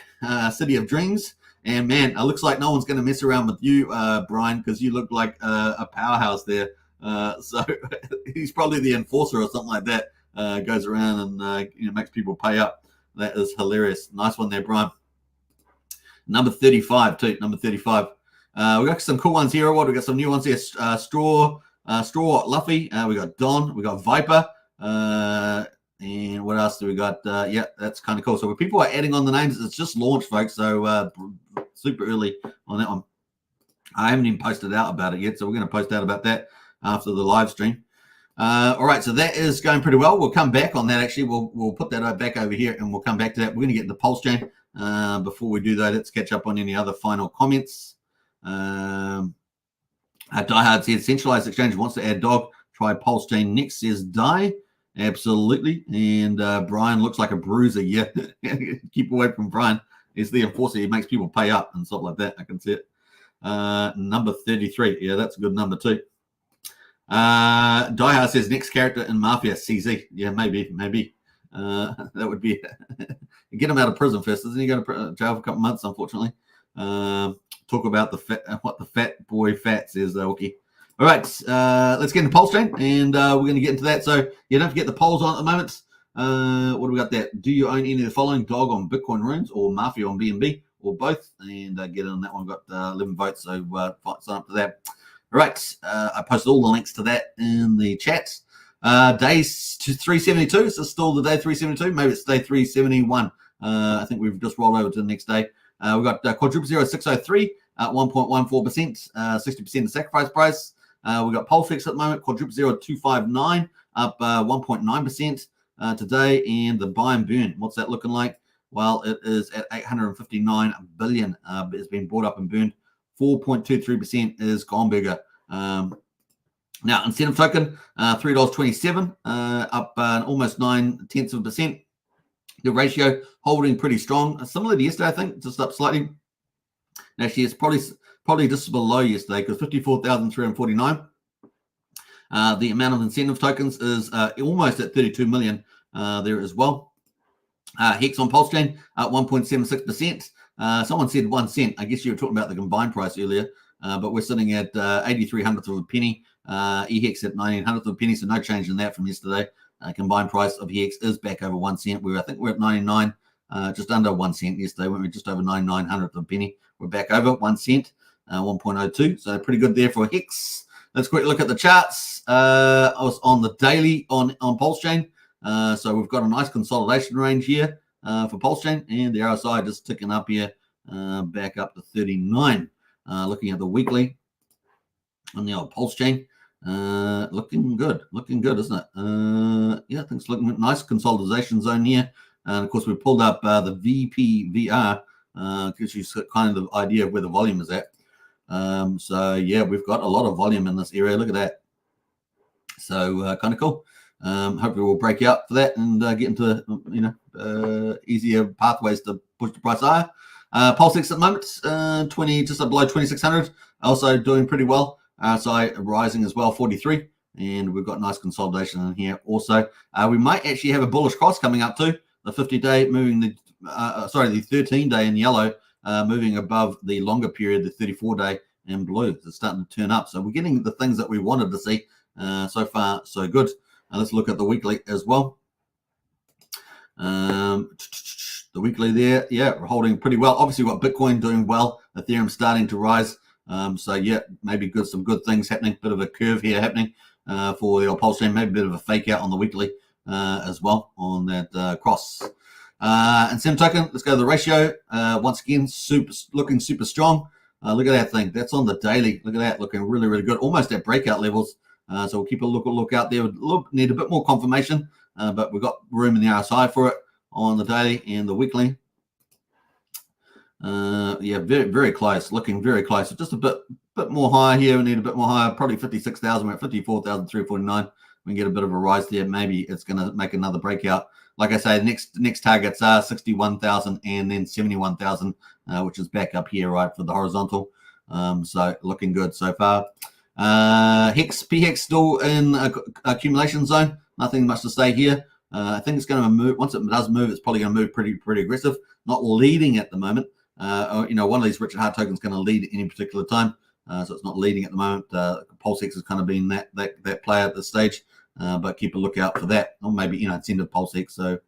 City of Dreams. And man, it looks like no one's going to mess around with you, Brian, because you look like a powerhouse there. So he's probably the enforcer or something like that. Goes around and makes people pay up. That is hilarious. Nice one there, Brian. Number 35 too. Number 35. We got some cool ones here. We got some new ones here. Straw Luffy. We got Don. We got Viper. And what else do we got? Yeah, that's kind of cool. So when people are adding on the names, it's just launched, folks. So super early on that one. I haven't even posted out about it yet, so we're going to post out about that after the live stream. All right, so that is going pretty well. We'll come back on that. Actually, we'll put that back over here, and we'll come back to that. We're going to get in the Pulsechain. Before we do that, let's catch up on any other final comments. Die Hard says centralized exchange wants to add Dog. Try Pulsechain next. Says Die. Absolutely. And Brian looks like a bruiser. Yeah, keep away from Brian. He's the enforcer. He makes people pay up and stuff like that. I can see it. Number 33. Yeah, that's a good number too. Diehard says next character in Mafia, CZ. Yeah, maybe. That would be get him out of prison first. Doesn't he go to jail for a couple months, unfortunately? Talk about what the fat boy fat says, okay. All right, let's get into Pulsechain, and we're going to get into that. So, yeah, don't forget the polls on at the moment. What do we got there? Do you own any of the following? Dog on Bitcoin Runes or Mafia on BNB or both? And get in on that one. Got 11 votes, so sign up to that. All right, I posted all the links to that in the chat. Days 372. Is this still the day 372? Maybe it's day 371. I think we've just rolled over to the next day. We've got quadruple 0603 at 1.14%, 60% of sacrifice price. We've got Pulsechain at the moment, quadruple 0259 up 1.9% today. And the buy and burn, what's that looking like? Well, it is at 859 billion. It's been bought up and burned. 4.23% is gone bigger. Now, incentive token, $3.27, up almost 0.9%. The ratio holding pretty strong, similar to yesterday, I think, just up slightly. Actually, it's probably just below yesterday because 54,349. The amount of incentive tokens is almost at 32 million there as well. Hex on Pulsechain at 1.76%. Someone said 1 cent. I guess you were talking about the combined price earlier, but we're sitting at 83 hundredths of a penny. EHEX at 19 hundredths of a penny, so no change in that from yesterday. Combined price of EHEX is back over 1 cent. I think we're at 99, just under 1 cent yesterday. When we just over 99 hundredths of a penny. We're back over 1 cent, 1.02. So pretty good there for Hex. Let's quickly look at the charts. I was on the daily on Pulsechain. So we've got a nice consolidation range here for Pulsechain, and the RSI just ticking up here, back up to 39. Looking at the weekly on the old Pulsechain, looking good, isn't it? Yeah, things looking nice. Consolidation zone here, and of course we pulled up the VPVR, gives you kind of the idea of where the volume is at. So yeah, we've got a lot of volume in this area. Look at that. So kind of cool. Hopefully we'll break out for that and get into easier pathways to push the price higher. Pulsechain at the moment, just below 2,600, also doing pretty well. RSI rising as well, 43, and we've got nice consolidation in here also. We might actually have a bullish cross coming up too. The 50-day moving the 13-day in yellow, moving above the longer period, the 34-day in blue. It's starting to turn up. So we're getting the things that we wanted to see. So far, so good. Let's look at the weekly as well. The weekly there, yeah, we're holding pretty well. Obviously, we've got Bitcoin doing well. Ethereum starting to rise. So yeah, maybe some good things happening. Bit of a curve here happening for the old Pulsechain. Maybe a bit of a fake out on the weekly as well on that cross. Incentive token, let's go to the ratio. Once again, looking super strong. Look at that thing. That's on the daily. Look at that, looking really, really good. Almost at breakout levels. So we'll keep a look out there. Need a bit more confirmation, but we've got room in the RSI for it on the daily and the weekly. Yeah, very, very close. Looking very close. Just a bit more higher here. We need a bit more higher. Probably 56,000. We're at 54,349. We can get a bit of a rise there. Maybe it's going to make another breakout. Like I say, next targets are 61,000 and then 71,000, which is back up here, right, for the horizontal. So looking good so far. PHEX still in accumulation zone. Nothing much to say here. I think it's going to move. Once it does move, it's probably going to move pretty aggressive. Not leading at the moment. One of these Richard Hart tokens is going to lead at any particular time. So it's not leading at the moment. Pulsechain has kind of been that player at this stage. But keep a lookout for that. Or maybe, it's into Pulsechain. So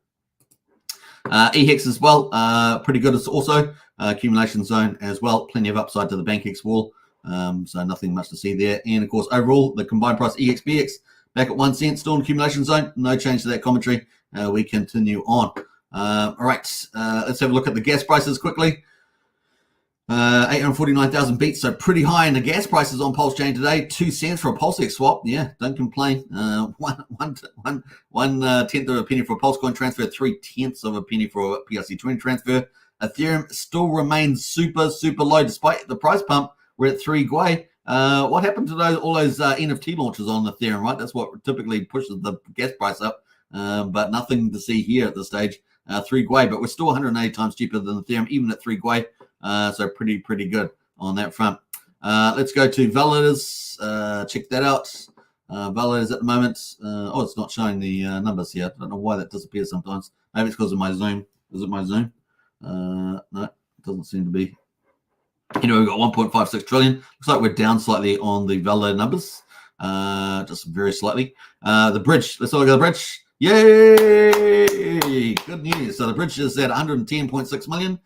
EHEX as well. Pretty good. It's also accumulation zone as well. Plenty of upside to the BankX wall. So nothing much to see there. And of course, overall, the combined price EXPX back at 1 cent, still in accumulation zone. No change to that commentary. We continue on. All right, let's have a look at the gas prices quickly. 849,000 beats, so pretty high in the gas prices on Pulsechain today. 2 cents for a Pulsechain swap. Yeah, don't complain. 1/10 of a penny for a Pulsecoin transfer, 3/10 of a penny for a PRC20 transfer. Ethereum still remains super low despite the price pump. We're at 3 Gwei. What happened to all those NFT launches on Ethereum, right? That's what typically pushes the gas price up. But nothing to see here at this stage. 3 Gwei, but we're still 180 times cheaper than Ethereum, even at 3 Gwei. So pretty good on that front. Let's go to validators. Check that out. Validators at the moment. It's not showing the numbers here. I don't know why that disappears sometimes. Maybe it's because of my Zoom. Is it my Zoom? No, it doesn't seem to be. Anyway, we've got 1.56 trillion. Looks like we're down slightly on the validated numbers, just very slightly. The bridge, let's look at the bridge. Yay! Good news. So the bridge is at 110.6 million.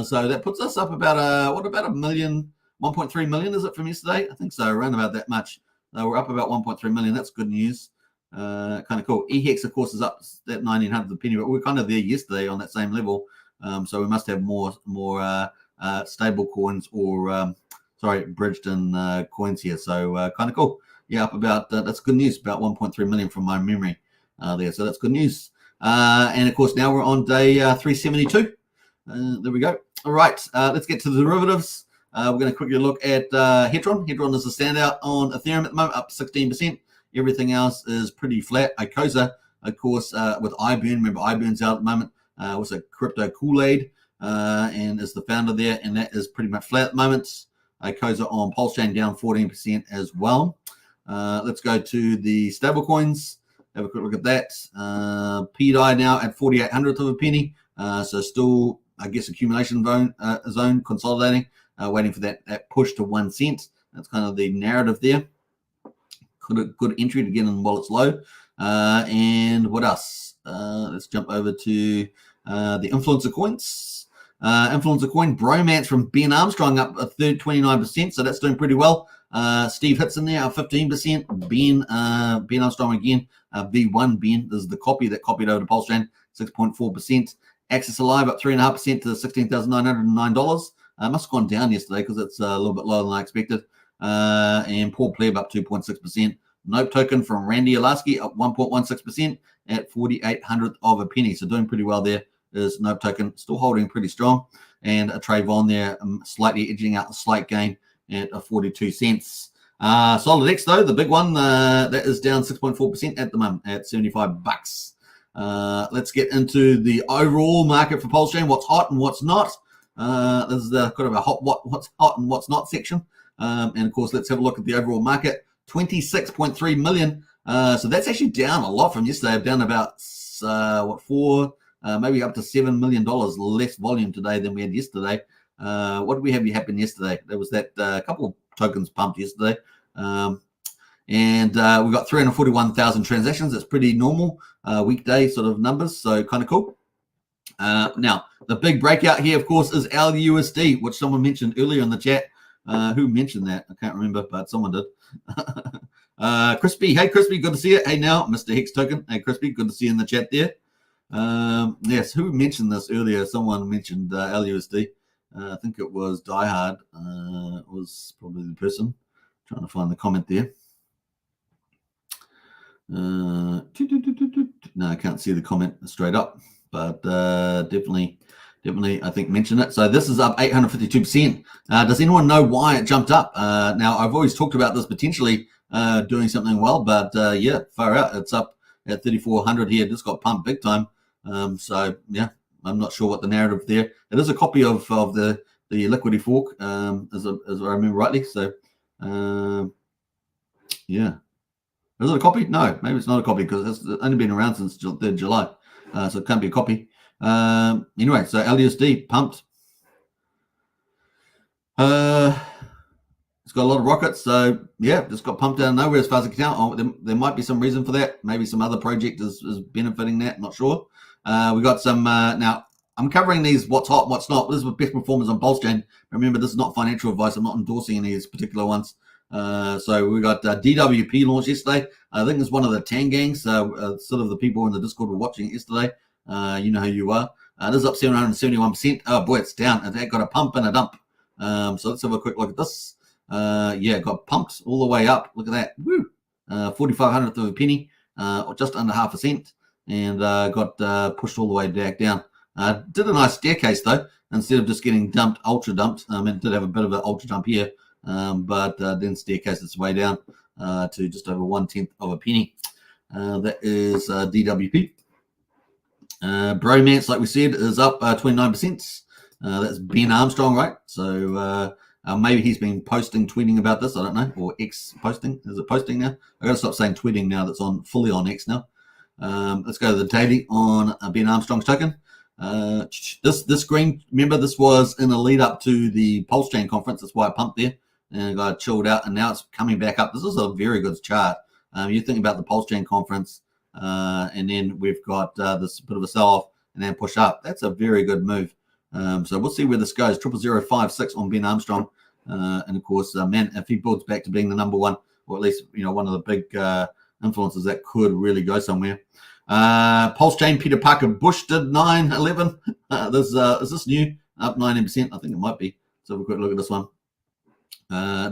So that puts us up about what about a million, 1.3 million is it from yesterday? I think so, around about that much. We're up about 1.3 million. That's good news. Kind of cool. EHEX, of course, is up at 1900 a penny, but we were kind of there yesterday on that same level. So we must have more stable coins or bridged in coins here. So kind of cool. Yeah, up about that's good news. About 1.3 million from my memory there. So that's good news. And of course, now we're on day 372. There we go. All right, let's get to the derivatives. We're going to quickly look at Hedron. Hedron is a standout on Ethereum at the moment, up 16%. Everything else is pretty flat. Icosa, of course, with iBurn. Remember, iBurn's out at the moment. Was a crypto Kool-Aid and is the founder there, and that is pretty much flat at the moment. Icosa on Pulsechain down 14% as well. Let's go to the stablecoins. Have a quick look at that. PDI now at 4800th of a penny. So still, I guess, accumulation zone consolidating, waiting for that push to 1 cent. That's kind of the narrative there. Good entry to get in while it's low. And what else? Let's jump over to the influencer coins. Influencer coin Bromance from Ben Armstrong up a third, 29%. So that's doing pretty well. Steve Hitson there up 15%. Ben Armstrong again. V1 Ben is the copy that copied over to Pulsechain, 6.4%. Access Alive up 3.5% to $16,909. Must have gone down yesterday because it's a little bit lower than I expected. And Paul Pleb up 2.6%. Nope Token from Randy Alaski up 1.16% at 4800th of a penny. So doing pretty well there is Nope Token, still holding pretty strong. And a Trayvon there, slightly edging out a slight gain at 42 cents. Solid X though, the big one, that is down 6.4% at the moment at 75 bucks. Let's get into the overall market for Pulsechain. What's hot and what's not. This is the kind of a what's hot and what's not section. And of course, let's have a look at the overall market. 26.3 million. So that's actually down a lot from yesterday. Down about maybe up to $7 million less volume today than we had yesterday. What did we have happen yesterday? There was that couple of tokens pumped yesterday. And we got 341,000 transactions. That's pretty normal weekday sort of numbers. So kind of cool. Now, the big breakout here, of course, is LUSD, which someone mentioned earlier in the chat. Who mentioned that? I can't remember, but someone did. Crispy. Hey, Crispy, good to see you. Hey, now, Mr. Hex Token. Hey, Crispy, good to see you in the chat there. Yes, who mentioned this earlier? Someone mentioned LUSD. I think it was Diehard. It was probably the person. Trying to find the comment there. No, I can't see the comment straight up, but definitely, I think mention it. So this is up 852%. Does anyone know why it jumped up? Now, I've always talked about this potentially doing something well, but yeah, far out. It's up at 3,400 here. It just got pumped big time. So yeah, I'm not sure what the narrative there. It is a copy of the Liquidity fork, as I remember rightly. So yeah. Is it a copy? No, maybe it's not a copy because it's only been around since 3rd July. So it can't be a copy. Anyway, so LUSD pumped. It's got a lot of rockets. So yeah, just got pumped out of nowhere as far as I can tell. Oh, there might be some reason for that. Maybe some other project is benefiting that. Not sure. We got some, now I'm covering these what's hot, what's not. This is the best performance on Pulsechain. Remember, this is not financial advice. I'm not endorsing any of these particular ones. So we got DWP launched yesterday. I think it's one of the Tangangs. Sort of the people in the Discord were watching it yesterday. You know who you are. This is up 771%. Oh boy, it's down. It got a pump and a dump. So let's have a quick look at this. Yeah, got pumped all the way up. Look at that. Woo! 4,500th of a penny, or just under half a cent, and got pushed all the way back down. Did a nice staircase though, instead of just getting dumped, ultra dumped. It did have a bit of an ultra dump here. But then staircase its way down to just over 1/10 of a penny. That is DWP. Bromance, like we said, is up 29%. That's Ben Armstrong, right? So maybe he's been tweeting about this. I don't know, or X posting. Is it posting now? I got to stop saying tweeting now. That's fully on X now. Let's go to the daily on Ben Armstrong's token. This green, remember, this was in a lead up to the Pulsechain conference. That's why I pumped there and got chilled out, and now it's coming back up. This is a very good chart. You think about the Pulsechain conference, and then we've got this bit of a sell-off and then push up. That's a very good move. So we'll see where this goes. 00056 on Ben Armstrong, and of course, man, if he builds back to being the number one, or at least one of the big influencers, that could really go somewhere. Pulsechain, Peter Parker Bush did 911. Is this new? Up 90%. I think it might be. So have a quick look at this one.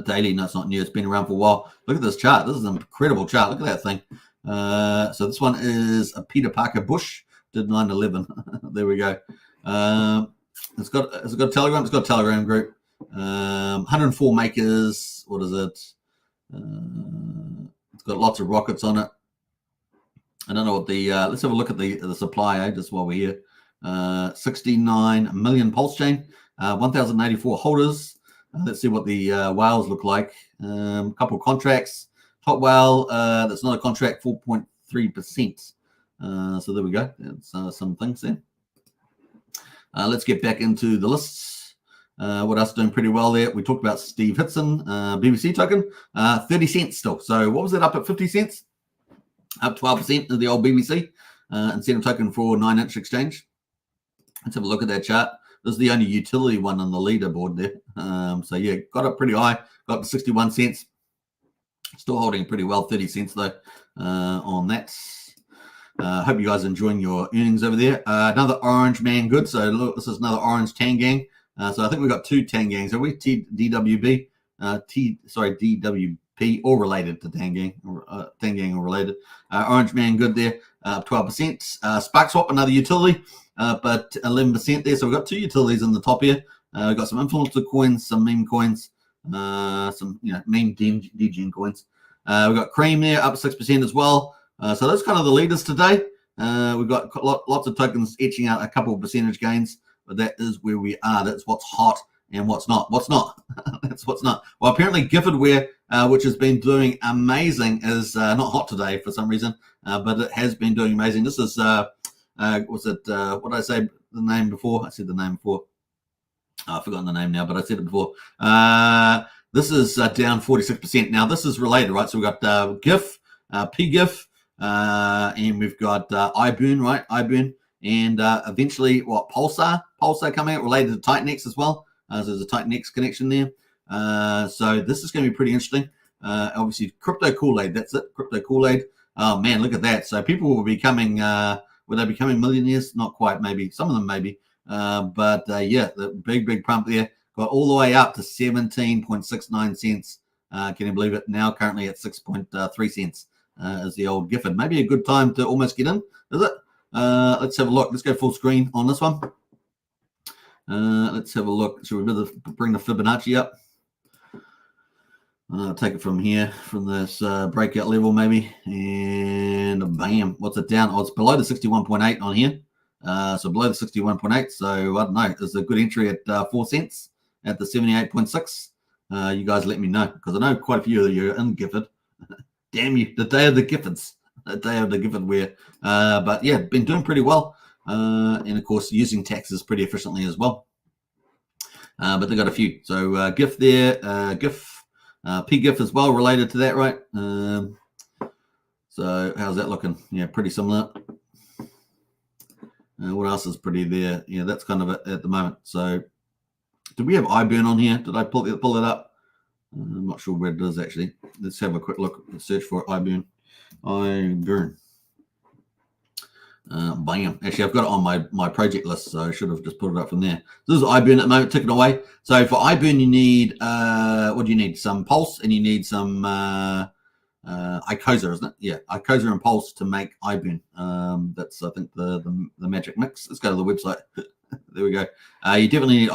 Daily, no, it's not new. It's been around for a while. Look at this chart. This is an incredible chart. Look at that thing. So this one is a Peter Parker Bush did 911. There we go. It's got a Telegram. It's got a Telegram group. 104 makers. What is it? It's got lots of rockets on it. I don't know what the let's have a look at the supply, just while we're here. 69 million Pulsechain, 1,084 holders. Let's see what the whales look like. A couple of contracts. Top whale, that's not a contract, 4.3%. So there we go. That's some things there. Let's get back into the lists. What else is doing pretty well there? We talked about Steve Hitson, BBC token, 30 cents still. So what was it, up at 50 cents? Up 12% of the old BBC incentive token for 9-inch exchange. Let's have a look at that chart. This is the only utility one on the leaderboard there. So yeah, got up pretty high, got to 61 cents. Still holding pretty well, 30 cents though on that. Hope you guys are enjoying your earnings over there. Another orange man good. So look, this is another orange Tangang. So I think we've got two Tangangs. Are we DWB? DWP, all related to Tangang or related. Orange man good there, 12%. Spark Swap, another utility, but 11% there. So we've got two utilities in the top here. We've got some influencer coins, some meme coins, some meme DGen coins. We've got Cream there, up 6% as well. So those kind of the leaders today. We've got lots of tokens etching out a couple of percentage gains, but that is where we are. That's what's hot and what's not. What's not? That's what's not. Well, apparently Giffordware, which has been doing amazing, is not hot today for some reason, but it has been doing amazing. This is, what did I say the name before? I said the name before. I've forgotten the name now, but I said it before. This is down 46%. Now, this is related, right? So we've got GIF, PGIF, and we've got iBurn, right? iBurn, and eventually, Pulsar coming out, related to Titanx as well. So there's a Titanx connection there. So this is going to be pretty interesting. Obviously, Crypto Kool-Aid, that's it, Crypto Kool-Aid. Oh, man, look at that. So people will be becoming, will they becoming millionaires? Not quite, maybe. Some of them maybe. But yeah, the big pump there. Got all the way up to 17.69 cents. Can you believe it? Now currently at 6.3 cents is the old Gifford. Maybe a good time to almost get in, is it? Let's have a look. Let's go full screen on this one. Let's have a look. Should we bring the Fibonacci up? Take it from here, from this breakout level maybe. And bam, what's it down? Oh, it's below the 61.8 on here. So below the 61.8. So I don't know. It's a good entry at 4 cents at the 78.6. You guys let me know, because I know quite a few of you are in Gifford. Damn you, the day of the Giffords. The day of the Giffordware. But yeah, been doing pretty well. And of course, using taxes pretty efficiently as well. But they got a few. So GIF there, GIF, PGIF as well, related to that, right? So how's that looking? Yeah, pretty similar. What else is pretty there? Yeah, that's kind of it at the moment. So do we have iBurn on here? Did I pull it up? I'm not sure where it is actually. Let's have a quick look. Search for iBurn. iBurn. Bam. Actually, I've got it on my project list, so I should have just put it up from there. This is iBurn at the moment, ticking away. So for iBurn, you need, what do you need? Some Pulse, and you need some Icosa, isn't it? Yeah, Icosa and Pulse to make iBurn. That's, I think, the magic mix. Let's go to the website. There we go. You definitely need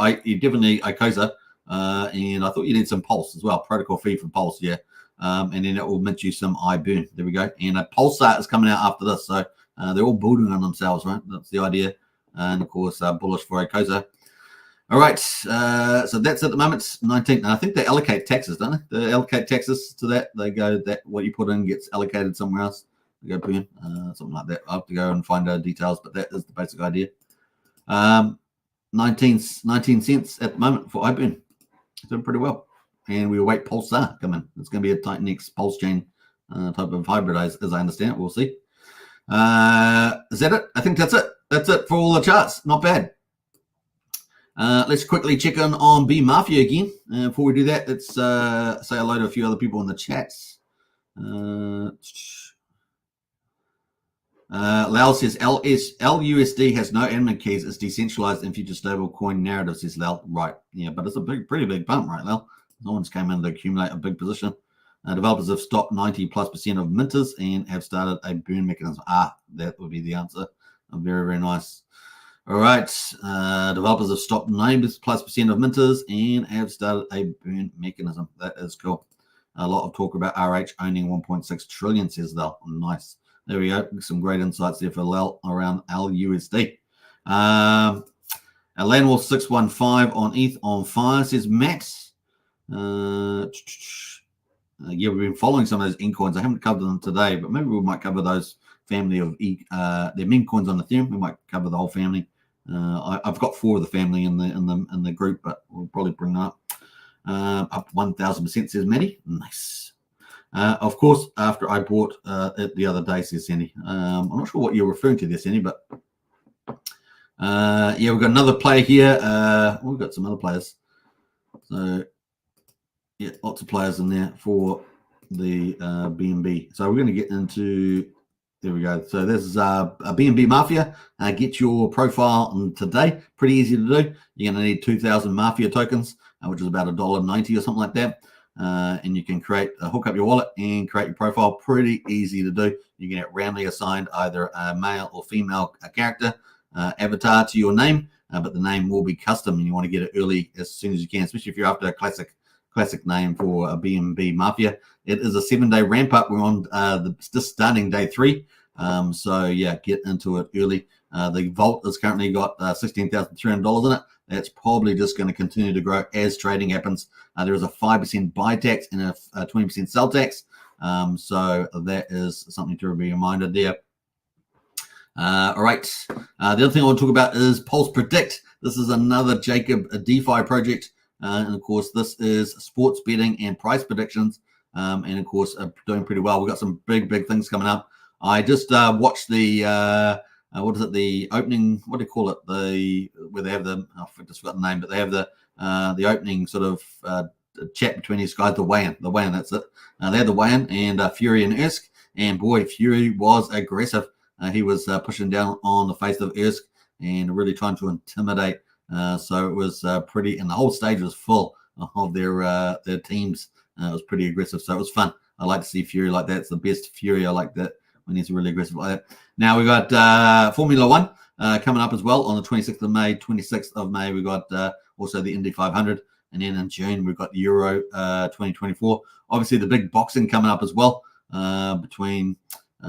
Icosa, and I thought you need some Pulse as well. Protocol fee for Pulse, yeah. And then it will mint you some iBurn. There we go. And a Pulsar is coming out after this, so they're all building on themselves, right? That's the idea. And of course, bullish for Icosa. All right, so that's at the moment 19. And I think they allocate taxes, don't they? They allocate taxes to that. They go that what you put in gets allocated somewhere else. They go burn, something like that. I'll have to go and find out details, but that is the basic idea. 19 cents at the moment for open. Doing pretty well. And we await Pulsar come in. It's going to be a tight next Pulsechain type of hybrid, as I understand it. We'll see. Is that it? I think that's it. That's it for all the charts. Not bad. Let's quickly check in on B Mafia again. Before we do that, let's say hello to a few other people in the chats. Lal says LUSD has no admin keys. It's decentralized and future stable coin narrative, says Lal. Right. Yeah, but it's a pretty big bump, right, Lal? No one's came in to accumulate a big position. Developers have stopped 90+% of minters and have started a burn mechanism. That would be the answer. Very, very nice. All right. Developers have stopped 90+% of minters and have started a burn mechanism. That is cool. A lot of talk about RH owning 1.6 trillion, says Lal. Nice. There we go. Some great insights there for Lal around LUSD. Landwall 615 on ETH on fire, says Max. Yeah, we've been following some of those coins. I haven't covered them today, but maybe we might cover those family of their meme coins on Ethereum. We might cover the whole family. I've got 4 of the family in the group, but we'll probably bring that up 1,000%, says Maddie. Nice. Of course, after I bought it the other day, says Sandy. I'm not sure what you're referring to there, Sandy, but yeah, we've got another player here. We've got some other players. So yeah, lots of players in there for the BNB. So we're going to get into, there we go. So this is a BNB Mafia. Get your profile today. Pretty easy to do. You're going to need 2,000 Mafia tokens, which is about $1.90 or something like that. And you can hook up your wallet and create your profile. Pretty easy to do. You can get randomly assigned either a male or female character avatar to your name, but the name will be custom, and you want to get it early as soon as you can, especially if you're after a classic name for a BNB Mafia. It is a 7-day ramp up. We're on just starting day 3. So yeah, get into it early. The vault has currently got $16,300 in it. That's probably just going to continue to grow as trading happens. There is a 5% buy tax and a 20% sell tax. So that is something to be reminded there. All right. The other thing I want to talk about is Pulse Predict. This is another Jacob DeFi project. And of course, this is sports betting and price predictions. And of course, doing pretty well. We've got some big things coming up. I just watched the what is it? The opening. What do you call it? Where they have the. I just forgot the name, but they have the opening sort of chat between these guys. The weigh-in. That's it. They had the weigh-in and Fury and Ersk. And boy, Fury was aggressive. He was pushing down on the face of Ersk and really trying to intimidate. So it was pretty, and the whole stage was full of their teams. It was pretty aggressive. So it was fun. I like to see Fury like that. It's the best Fury. I like that when he's really aggressive like that. Now we've got Formula One coming up as well on the 26th of May. 26th of May, we've got also the Indy 500. And then in June, we've got the Euro 2024. Obviously, the big boxing coming up as well between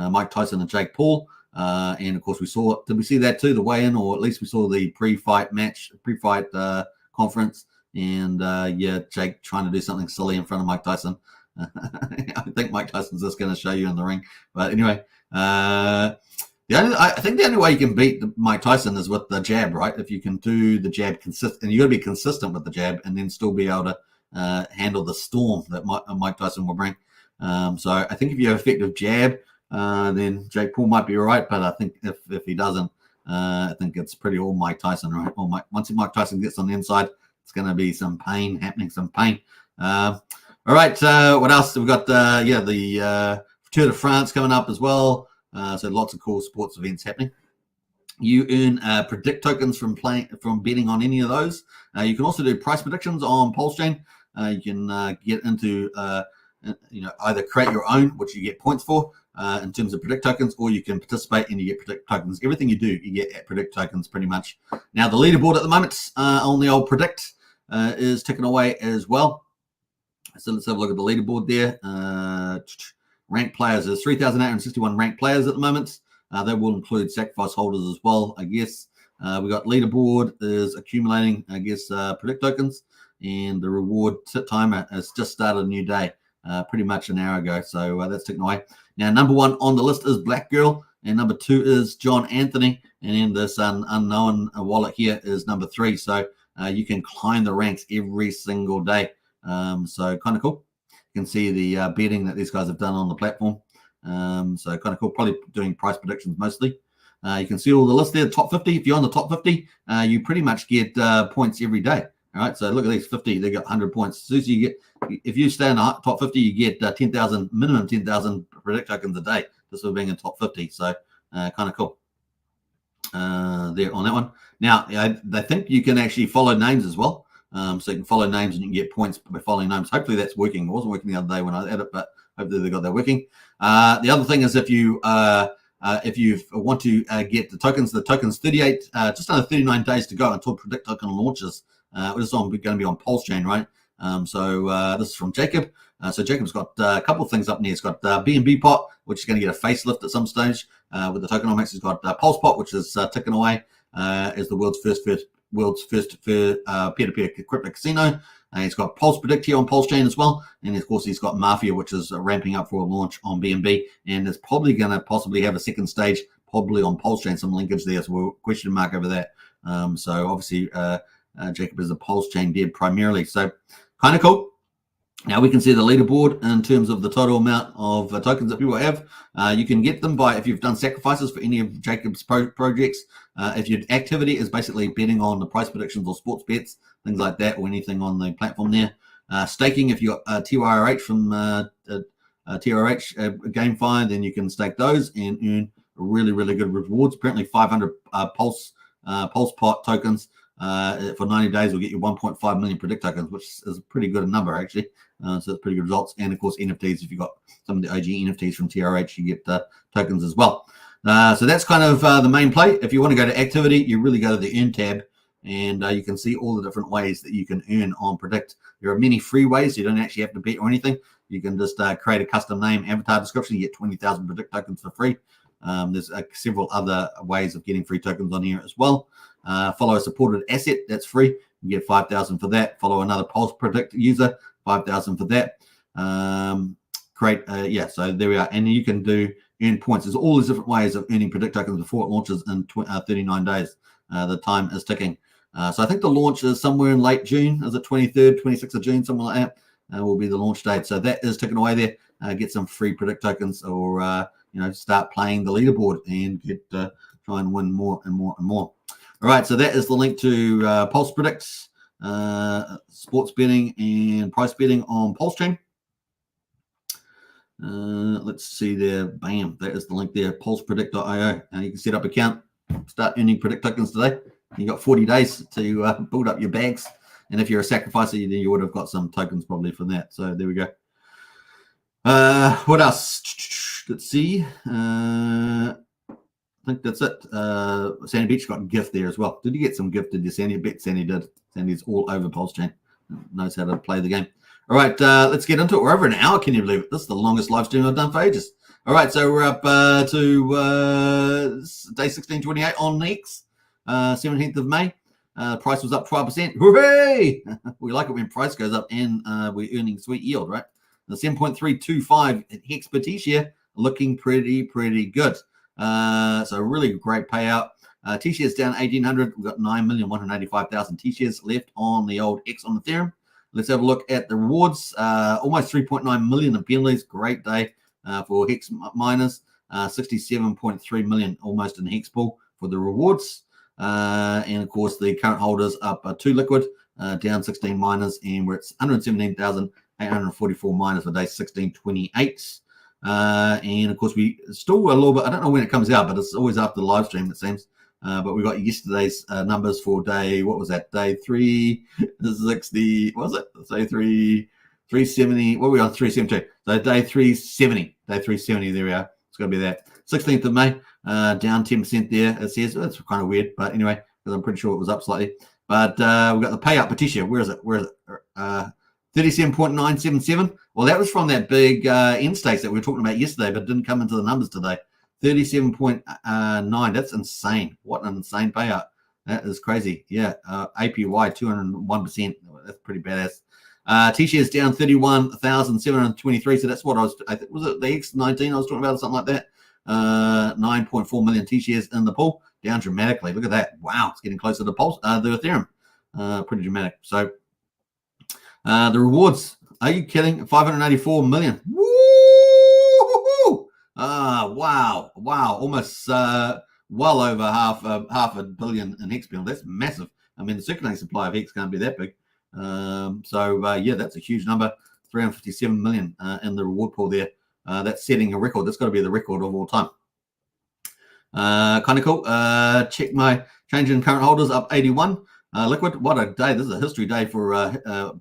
Mike Tyson and Jake Paul. And of course, did we see that too, the weigh-in, or at least we saw the pre-fight conference. And yeah, Jake trying to do something silly in front of Mike Tyson. I think Mike Tyson's just going to show you in the ring. But anyway, I think the only way you can beat Mike Tyson is with the jab, right? If you can do the jab consistent, and you got to be consistent with the jab, and then still be able to handle the storm that Mike Tyson will bring. So I think if you have effective jab, then Jake Paul might be all right. But I think if he doesn't, I think it's pretty all Mike Tyson, right? Once Mike Tyson gets on the inside, it's going to be some pain happening, some pain. All right, what else? We've got the Tour de France coming up as well. So lots of cool sports events happening. You earn predict tokens from betting on any of those. You can also do price predictions on Pulsechain. You can get into either create your own, which you get points for in terms of predict tokens, or you can participate and you get predict tokens. Everything you do, you get predict tokens pretty much. Now the leaderboard at the moment on the old predict is ticking away as well. So let's have a look at the leaderboard there. Ranked players, there's 3,861 ranked players at the moment. That will include sacrifice holders as well, I guess. We got leaderboard is accumulating, I guess, predict tokens, and the reward timer has just started a new day, pretty much an hour ago. So that's ticking away. Now, number 1 on the list is Black Girl, and number 2 is John Anthony, and then this unknown wallet here is number 3. So you can climb the ranks every single day. So kind of cool. You can see the betting that these guys have done on the platform. So kind of cool. Probably doing price predictions mostly. You can see all the lists there, top 50. If you're on the top 50, you pretty much get points every day. All right, so look at these 50. They got 100 points. So you get, if you stay in the top 50, you get 10,000, minimum 10,000 predict tokens a day just for being in top 50. So kind of cool there on that one. Now, they think you can actually follow names as well. So you can follow names and you can get points by following names. Hopefully that's working. It wasn't working the other day when I had it, but hopefully they got that working. The other thing is if you want to get the tokens 38, just under 39 days to go until Predict Token launches. This is going to be on Pulsechain, right? So this is from Jacob. So Jacob's got a couple of things up there. He's got BNB Pot, which is going to get a facelift at some stage with the tokenomics. He's got Pulse Pot, which is ticking away as the world's first peer-to-peer crypto casino. He's got Pulse Predict here on Pulsechain as well. And of course, he's got Mafia, which is ramping up for a launch on BNB. And it's probably going to possibly have a second stage, probably on Pulsechain, some linkage there. So we're question mark over that. So obviously, Jacob is a Pulsechain dev primarily. So kind of cool. Now we can see the leaderboard in terms of the total amount of tokens that people have. You can get them by if you've done sacrifices for any of Jacob's projects. If your activity is basically betting on the price predictions or sports bets, things like that, or anything on the platform there. Staking, if you got TYRH from TRH GameFi, then you can stake those and earn really, really good rewards. Apparently 500 Pulse Pot tokens for 90 days will get you 1.5 million Predict tokens, which is a pretty good number actually. So it's pretty good results. And of course NFTs, if you've got some of the OG NFTs from TRH, you get tokens as well. So that's kind of the main play. If you want to go to activity, you really go to the earn tab, and you can see all the different ways that you can earn on Predict. There are many free ways. You don't actually have to bet or anything. You can just create a custom name, avatar description. You get 20,000 Predict tokens for free. There's several other ways of getting free tokens on here as well. Follow a supported asset, that's free. You get 5,000 for that. Follow another Pulse Predict user, 5,000 for that. So there we are. And you can earn points. There's all these different ways of earning Predict tokens before it launches in 39 days. The time is ticking. So I think the launch is somewhere in late June. Is it 23rd, 26th of June, something like that? Will be the launch date. So that is ticking away there. Get some free Predict tokens, or start playing the leaderboard and try and win more and more and more. All right, so that is the link to Pulse Predicts, sports betting and price betting on Pulsechain. Let's see there. Bam, that is the link there, pulsepredict.io. You can set up an account, start earning Predict tokens today. You got 40 days to build up your bags. And if you're a sacrificer, then you would have got some tokens probably from that. So there we go. What else? Let's see. I think that's it. Sandy Beach got a gift there as well. Did you get some gift? Did you, Sandy? I bet Sandy did. Sandy's all over Pulsechain. Knows how to play the game. All right, let's get into it. We're over an hour. Can you believe it? This is the longest live stream I've done for ages. All right, so we're up to day 1628 on Hex, 17th of May. Price was up 12%. Hooray! We like it when price goes up and we're earning sweet yield, right? The 7.325 Hex per T-share looking pretty good. So really great payout. T-shares down 1,800. We've got 9,185,000 T-shares left on the old X on Ethereum. Let's have a look at the rewards. Almost 3.9 million in penalties. Great day for Hex miners. 67.3 million almost in Hex pool for the rewards. And of course, the current holders up 2 liquid, down 16 miners, and we're at 117,844 miners for day 1628. And of course, we still a little bit, I don't know when it comes out, but it's always after the live stream, it seems. But we got yesterday's numbers for day, what was that? Day 360, what was it? Say 370, what were we on? 372. So day 370, there we are. It's got to be that. 16th of May, down 10% there. It says, that's kind of weird, but anyway, because I'm pretty sure it was up slightly. But we've got the payout petition. Where is it? 37.977. Well, that was from that big end stakes that we were talking about yesterday, but didn't come into the numbers today. 37.9. That's insane. What an insane payout. That is crazy. Yeah. APY 201%. That's pretty badass. T-shares down 31,723. So that's what I think was it the X19 I was talking about or something like that. 9.4 million T-shares in the pool, down dramatically. Look at that. Wow, it's getting closer to the Ethereum. Pretty dramatic. So the rewards, are you kidding? 584 million. Woo! Wow. Almost well over half a billion in Hex Build. That's massive. I mean, the circulating supply of Hex can't be that big. Yeah, that's a huge number. 357 million in the reward pool there. That's setting a record. That's got to be the record of all time. Kind of cool. Check my change in current holders, up 81. Liquid, what a day. This is a history day for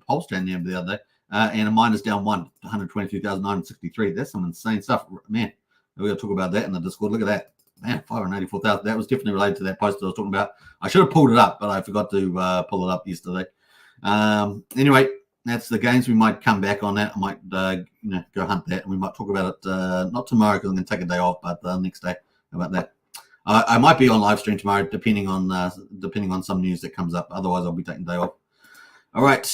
Pulsechain there the other day. And a minus down 122,963. That's some insane stuff. Man, we're going to talk about that in the Discord. Look at that. Man, 584,000. That was definitely related to that post that I was talking about. I should have pulled it up, but I forgot to pull it up yesterday. Anyway, that's the games. We might come back on that. I might go hunt that, and we might talk about it not tomorrow because I'm going to take a day off, but the next day. How about that? I might be on live stream tomorrow, depending on some news that comes up. Otherwise, I'll be taking the day off. All right,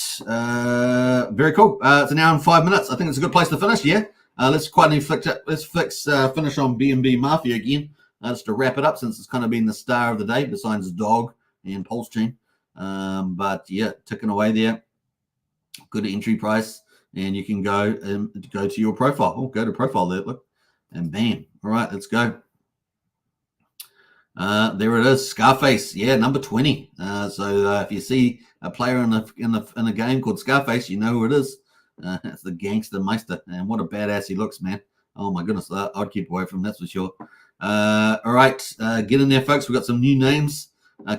very cool. It's an hour and 5 minutes. I think it's a good place to finish. Yeah, let's finish on BNB Mafia again, just to wrap it up, since it's kind of been the star of the day besides Dog and Pulsechain. But yeah, ticking away there. Good entry price, and you can go to your profile. Oh, go to profile there, look, and bam. All right, let's go. There it is, Scarface. Yeah, number 20. So if you see a player in a game called Scarface, you know who it is. It's the Gangster Meister, and what a badass he looks, man. Oh my goodness, I'd keep away from him, that's for sure. All right, get in there, folks. We've got some new names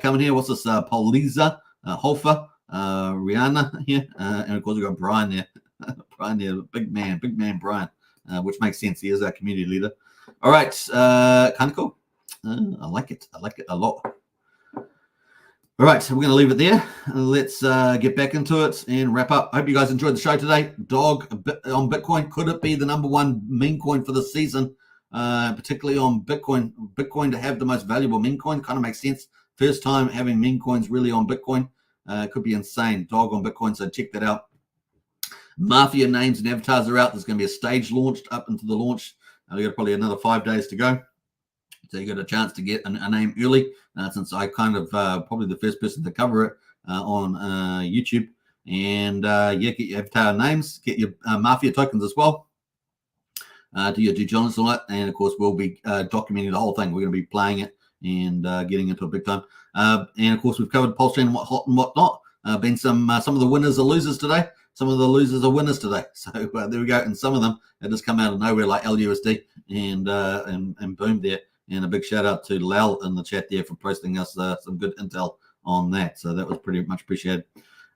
coming here. What's this? Poliza, Hofer, Rihanna here, and of course we've got Brian there. Brian there, big man Brian, which makes sense. He is our community leader. All right, kind of cool. I like it a lot. All right, so we're going to leave it there. Let's get back into it and wrap up. I hope you guys enjoyed the show today. Dog on Bitcoin. Could it be the number one meme coin for the season? Particularly on Bitcoin. Bitcoin to have the most valuable meme coin kind of makes sense. First time having meme coins really on Bitcoin. Could be insane. Dog on Bitcoin, so check that out. Mafia names and avatars are out. There's going to be a stage launched up into the launch. We've got probably another 5 days to go. So you got a chance to get a name early, since I kind of probably the first person to cover it on YouTube. And yeah, get your avatar names, get your Mafia tokens as well. Do your due diligence on it, and of course we'll be documenting the whole thing. We're going to be playing it and getting into it big time. And of course we've covered Pulsechain and whatnot. Been some of the winners are losers today. Some of the losers are winners today. So there we go. And some of them have just come out of nowhere, like LUSD and boom there. And a big shout out to Lal in the chat there for posting us some good intel on that. So that was pretty much appreciated.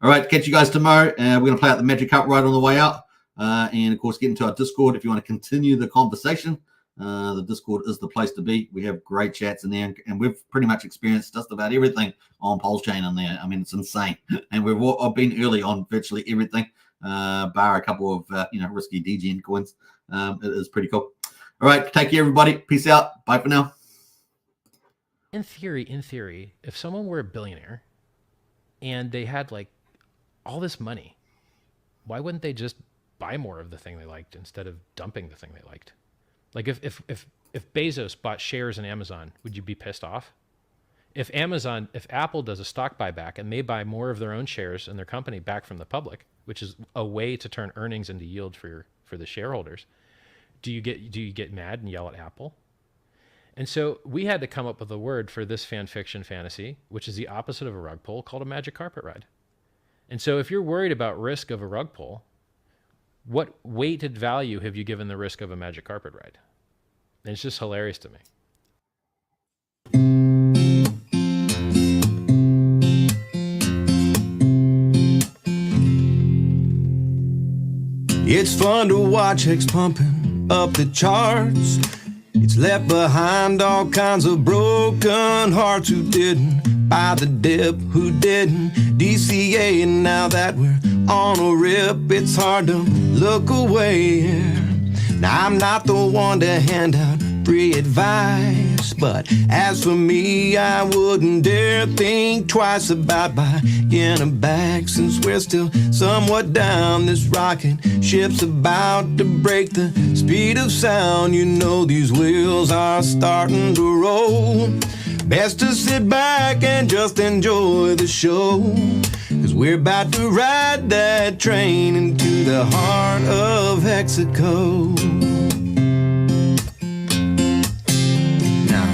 All right, catch you guys tomorrow. We're going to play out the Magic Cup right on the way out. And of course, get into our Discord if you want to continue the conversation. The Discord is the place to be. We have great chats in there, and we've pretty much experienced just about everything on Pulsechain in there. I mean, it's insane. And I've been early on virtually everything, bar a couple of risky DGN coins. It is pretty cool. All right, take care, everybody. Peace out. Bye for now. In theory, if someone were a billionaire and they had like all this money, why wouldn't they just buy more of the thing they liked instead of dumping the thing they liked? Like if Bezos bought shares in Amazon, would you be pissed off? If Apple does a stock buyback and they buy more of their own shares in their company back from the public, which is a way to turn earnings into yield for the shareholders, do you get mad and yell at Apple? And so we had to come up with a word for this fan fiction fantasy, which is the opposite of a rug pull, called a magic carpet ride. And so if you're worried about risk of a rug pull, what weighted value have you given the risk of a magic carpet ride? And it's just hilarious to me. It's fun to watch Hex pumping up the charts. It's left behind all kinds of broken hearts who didn't buy the dip, who didn't DCA. And now that we're on a rip, it's hard to look away. Now I'm not the one to hand out free advice. But as for me, I wouldn't dare think twice about buying a bag, since we're still somewhat down this rocket ship's about to break the speed of sound. You know these wheels are starting to roll. Best to sit back and just enjoy the show, 'cause we're about to ride that train into the heart of Mexico. Now,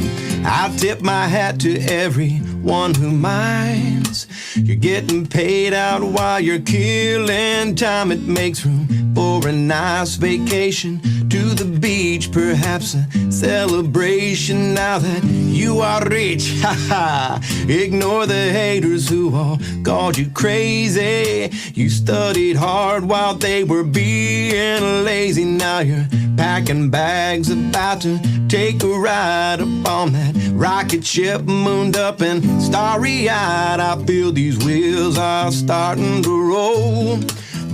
I tip my hat to everyone who minds. You're getting paid out while you're killing time. It makes room for a nice vacation to the beach, perhaps a celebration now that you are rich. Ha ha! Ignore the haters who all called you crazy. You studied hard while they were being lazy. Now you're packing bags, about to take a ride up on that rocket ship, mooned up and starry-eyed. I feel these wheels are starting to roll.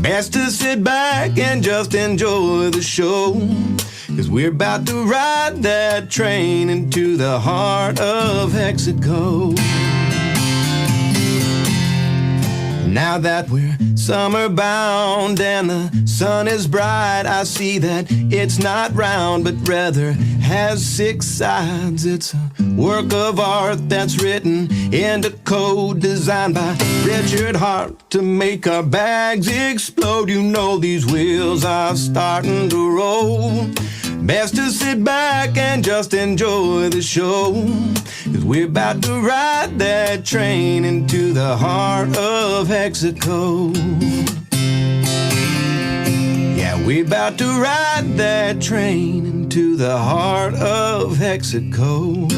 Best to sit back and just enjoy the show, 'cause we're about to ride that train into the heart of Mexico. Now that we're summer bound and the sun is bright, I see that it's not round but rather has 6 sides. It's a work of art that's written into code, designed by Richard Hart to make our bags explode. You know these wheels are starting to roll. Best to sit back and just enjoy the show, 'cause we're about to ride that train into the heart of Mexico. Yeah, we're about to ride that train into the heart of Mexico.